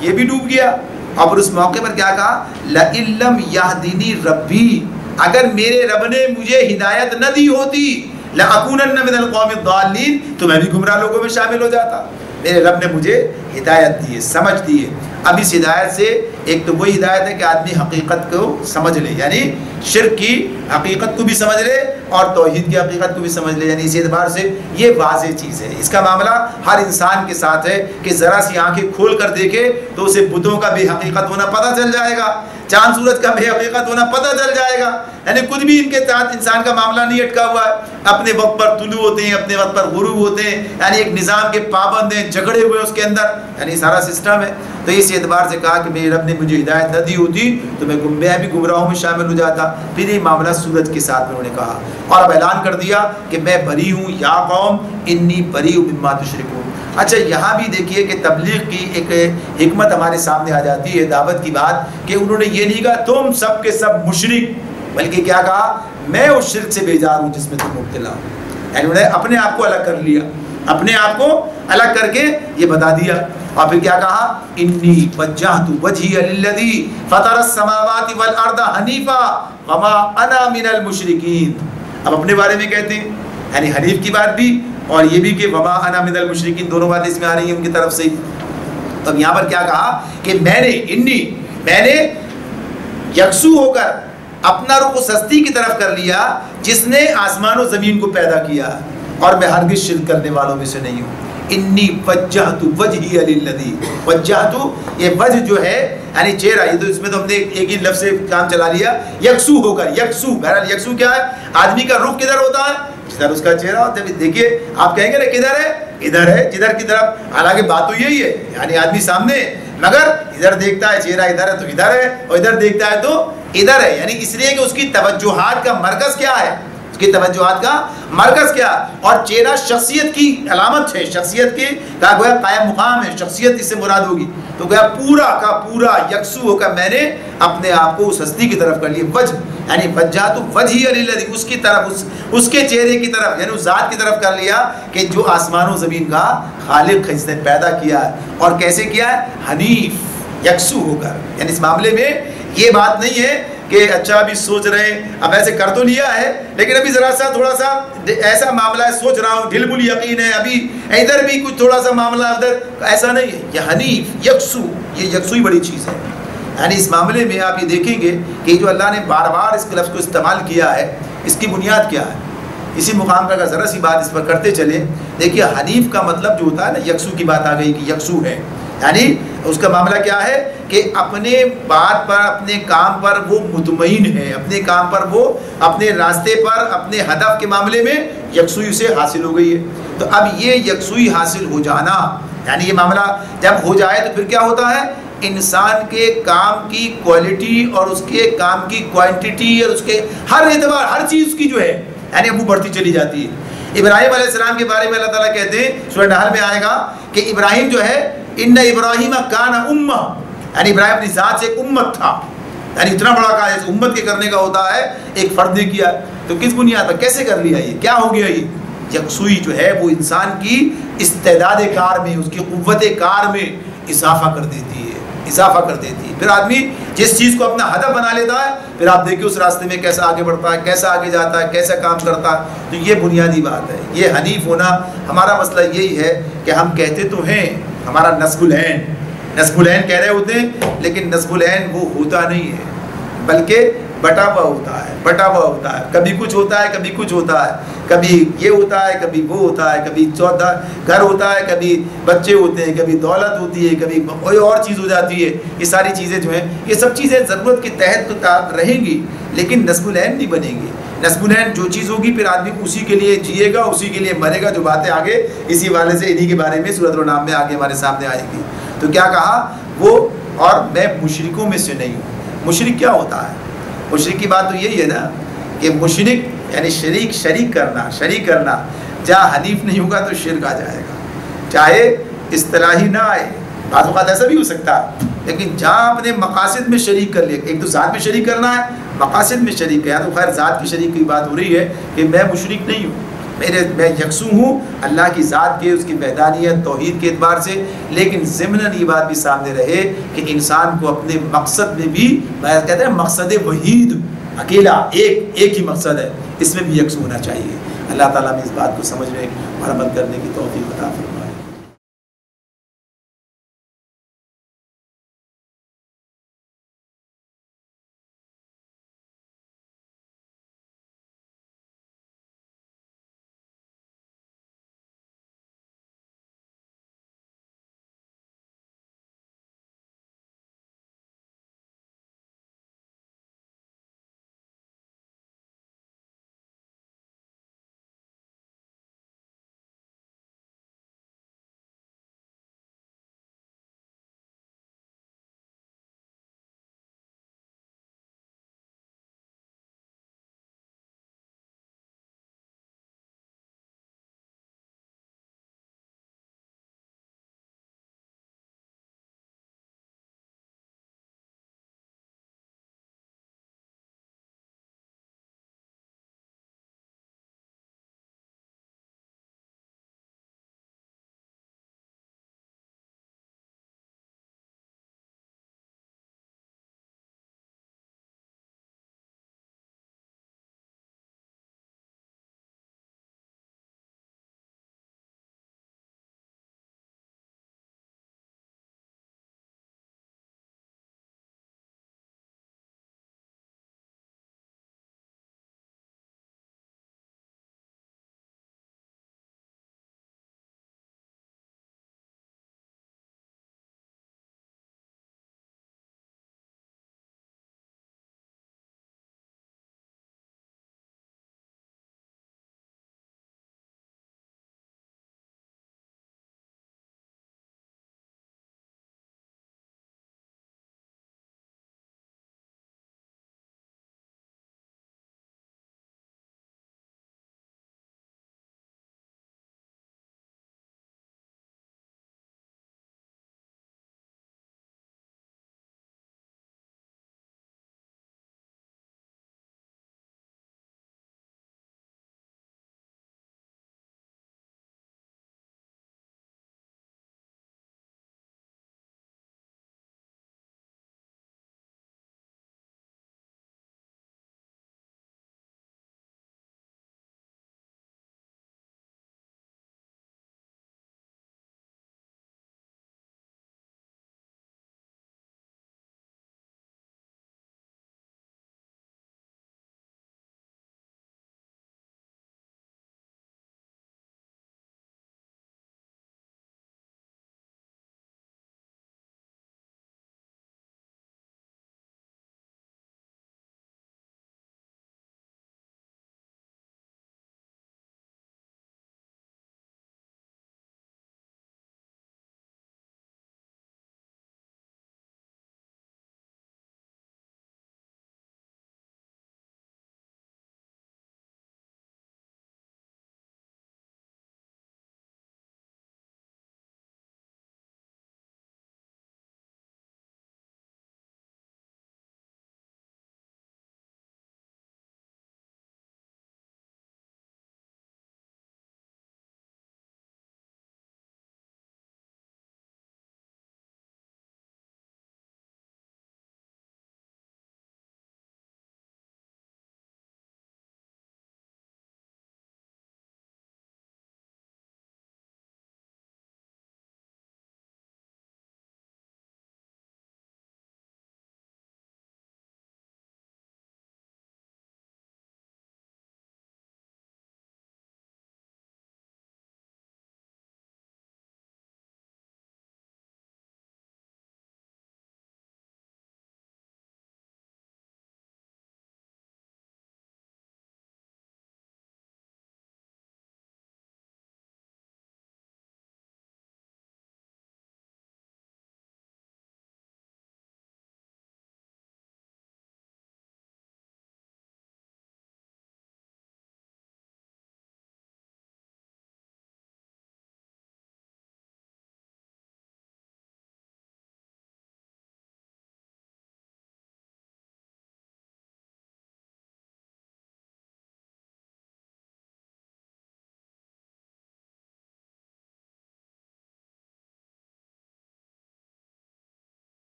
یہ بھی ڈوب گیا، اور پھر اس موقع پر کیا کہا، لئن لم یہدنی ربی، اگر میرے رب نے مجھے ہدایت نہ دی ہوتی، لأکونن من القوم الضالین، تو میں بھی گمراہ لوگوں میں شامل ہو جاتا۔ میرے رب نے مجھے ہدایت دی ہے، سمجھ دی ہے۔ اب اس ہدایت سے ایک تو وہی ہدایت ہے کہ آدمی حقیقت کو سمجھ لے، یعنی شرک کی حقیقت کو بھی سمجھ لے اور توحید کی حقیقت کو بھی سمجھ لے، یعنی اس اعتبار سے یہ واضح چیز ہے۔ اس کا معاملہ ہر انسان کے ساتھ ہے کہ ذرا سی آنکھیں کھول کر دیکھے تو اسے بتوں کا بے حقیقت ہونا پتہ چل جائے گا، چاند سورج کا بے حقیقت ہونا پتہ چل جائے گا، یعنی کچھ بھی ان کے ساتھ انسان کا معاملہ نہیں اٹکا ہوا ہے، اپنے وقت پر طلوع ہوتے ہیں، اپنے وقت پر غروب ہوتے ہیں، یعنی ایک نظام کے پابند ہیں، جھگڑے ہوئے اس کے اندر، یعنی سارا سسٹم ہے۔ تو اس اعتبار سے کہا کہ میرے رب نے مجھے ہدایت نہ دی ہوتی تو میں بھی گمراہوں میں شامل ہو جاتا۔ پھر یہ معاملہ سورج کے ساتھ انہوں نے کہا، اور اب اعلان کر دیا کہ میں بری ہوں، یا قوم انی بریء مما تشرکون۔ اچھا یہاں بھی دیکھیے کہ تبلیغ کی ایک حکمت ہمارے سامنے آ جاتی ہے، دعوت کی بات، کہ انہوں نے یہ نہیں کہا تم سب کے سب مشرک، بلکہ کیا کہا، میں اس شرک سے بیزار ہوں جس میں تم مبتلا ہو، یعنی انہوں نے اپنے آپ کو الگ کر لیا، اپنے آپ کو الگ کر کے یہ بتا دیا۔ اور پھر کیا کہا، انی وجہت وجہی للذی فطر السماوات والارض حنیفا وما انا من المشرکین۔ اب اپنے بارے میں کہتے ہیں، یعنی حنیف کی بات بھی اور یہ بھی کہ وما انا من المشرکین، دونوں باتیں اس میں آ رہی ہیں ان کی طرف سے۔ اب یہاں پر کیا کہا کہ میں نے یکسو ہو کر اپنا رخ اس ہستی کی طرف کر لیا جس نے آسمان و زمین کو پیدا کیا، اور میں ہرگز شرک کرنے والوں میں سے نہیں ہوں۔ انی وجہت وجہی للذی، وجہت یہ وجہ جو ہے یعنی چہرہ، یہ تو اس میں تو ہم نے ایک ہی لفظ سے کام چلا لیا، یکسو ہو کر، یکسو بہرحال یکسو کیا ہے، آدمی کا رخ کدھر ہوتا ہے، جدھر اس کا چہرہ ہوتا ہے۔ دیکھیے آپ کہیں گے نا کدھر ہے، ادھر ہے، جدھر کی طرف، حالانکہ بات تو یہی ہے، یعنی آدمی سامنے، مگر ادھر دیکھتا ہے چہرہ ادھر ہے تو ادھر ہے، اور ادھر دیکھتا ہے تو ادھر ہے، یعنی اس لیے کہ اس کی توجہات کا مرکز کیا ہے، اس کی توجہات کا مرکز کیا، اور چہرہ شخصیت کی علامت ہے، شخصیت کی کا گویا قائم مقام ہے، شخصیت اس سے مراد ہوگی۔ تو گویا پورا کا پورا یکسو ہو کر میں نے اپنے آپ کو اس ہستی کی طرف کر لیا، وجہ یعنی وجہت وجہی للذی، اس کی طرف، اس کے چہرے کی طرف، یعنی اس ذات کی طرف کر لیا کہ جو آسمان و زمین کا خالق ہے، جس نے پیدا کیا ہے، اور کیسے کیا ہے، حنیف، یکسو ہو کر۔ یعنی اس معاملے میں یہ بات نہیں ہے کہ اچھا ابھی سوچ رہے ہیں، اب ایسے کر تو لیا ہے لیکن ابھی ذرا سا تھوڑا سا ایسا معاملہ ہے، سوچ رہا ہوں، ڈھل بل یقین ہے، ابھی ادھر بھی کچھ تھوڑا سا معاملہ ادھر، ایسا نہیں ہے۔ یہ حنیف، یکسو، یہ یکسو ہی بڑی چیز ہے۔ یعنی اس معاملے میں آپ یہ دیکھیں گے کہ جو اللہ نے بار بار اس کے لفظ کو استعمال کیا ہے، اس کی بنیاد کیا ہے، اسی مقام پر اگر ذرا سی بات اس پر کرتے چلیں، دیکھیے حنیف کا مطلب جو ہوتا ہے نا، یکسو کی بات آ گئی کہ یکسو ہے، یعنی اس کا معاملہ کیا ہے کہ اپنے بات پر، اپنے کام پر وہ مطمئن ہے، اپنے کام پر وہ، اپنے راستے پر، اپنے ہدف کے معاملے میں یکسوئی سے حاصل ہو گئی ہے۔ تو اب یہ یکسوئی حاصل ہو جانا، یعنی یہ معاملہ جب ہو جائے تو پھر کیا ہوتا ہے، انسان کے کام کی کوالٹی اور اس کے کام کی کوانٹٹی اور اس کے ہر اعتبار، ہر چیز کی جو ہے یعنی وہ بڑھتی چلی جاتی ہے۔ ابراہیم علیہ السلام کے بارے میں اللہ تعالیٰ کہتے ہیں، سورہ نحل میں آئے گا کہ ابراہیم جو ہے، ان ابراہیم کان امہ، یعنی ابراہیم اپنی ذات سے ایک امت تھا، یعنی اتنا بڑا کہا جیسے امت کے کرنے کا ہوتا ہے، ایک فرد نے کیا، تو کس بنیاد پر، کیسے کر لیا، یہ کیا ہو گیا، یہ یکسوئی جو ہے وہ انسان کی استعداد کار میں، اس کی قوت کار میں اضافہ کر دیتی ہے، اضافہ کر دیتی ہے۔ پھر آدمی جس چیز کو اپنا ہدف بنا لیتا ہے پھر آپ دیکھیے اس راستے میں کیسا آگے بڑھتا ہے، کیسا آگے جاتا ہے، کیسا کام کرتا ہے۔ تو یہ بنیادی بات ہے، یہ حنیف ہونا۔ ہمارا مسئلہ یہی ہے کہ ہم کہتے تو ہیں ہمارا نصب العین کہہ رہے ہوتے ہیں، لیکن نصب العین وہ ہوتا نہیں ہے، بلکہ بٹا ہوا ہوتا ہے۔ کبھی کچھ ہوتا ہے، کبھی کچھ ہوتا ہے، کبھی یہ ہوتا ہے، کبھی وہ ہوتا ہے، کبھی چوتھا گھر ہوتا ہے، کبھی بچے ہوتے ہیں، کبھی دولت ہوتی ہے، کبھی کوئی اور چیز ہو جاتی ہے۔ یہ ساری چیزیں جو ہیں، یہ سب چیزیں ضرورت کے تحت تو رہیں گی، لیکن نصب العین نہیں بنیں گی۔ نصب العین جو چیز ہوگی پھر آدمی اسی کے لیے جیے گا، اسی کے لیے مرے گا۔ جو باتیں آگے اسی حوالے سے انہی کے بارے میں سورۃ الانعام میں آگے ہمارے سامنے آئے گی۔ تو کیا کہا وہ، اور میں مشرکوں میں سے نہیں ہوں۔ مشرک کیا ہوتا ہے؟ مشرک کی بات تو یہی ہے نا کہ مشرک یعنی شریک کرنا جہاں حنیف نہیں ہوگا تو شرک آ جائے گا، چاہے اصطلاحی نہ آئے، بعض اوقات ایسا بھی ہو سکتا ہے، لیکن جہاں اپنے مقاصد میں شریک کر لیا، ایک تو ذات میں شریک کرنا ہے، مقاصد میں شریک ہے، تو خیر ذات کی شریک کی بات ہو رہی ہے کہ میں مشرک نہیں ہوں، میں یکسو ہوں اللہ کی ذات کے، اس کی وحدانیت توحید کے اعتبار سے، لیکن ضمناً یہ بات بھی سامنے رہے کہ انسان کو اپنے مقصد میں بھی، کہتے ہیں مقصد وحید، اکیلا ایک ہی مقصد ہے، اس میں بھی یکسو ہونا چاہیے۔ اللہ تعالیٰ نے اس بات کو سمجھنے اور عمل کرنے کی توفیق عطا فرمائے۔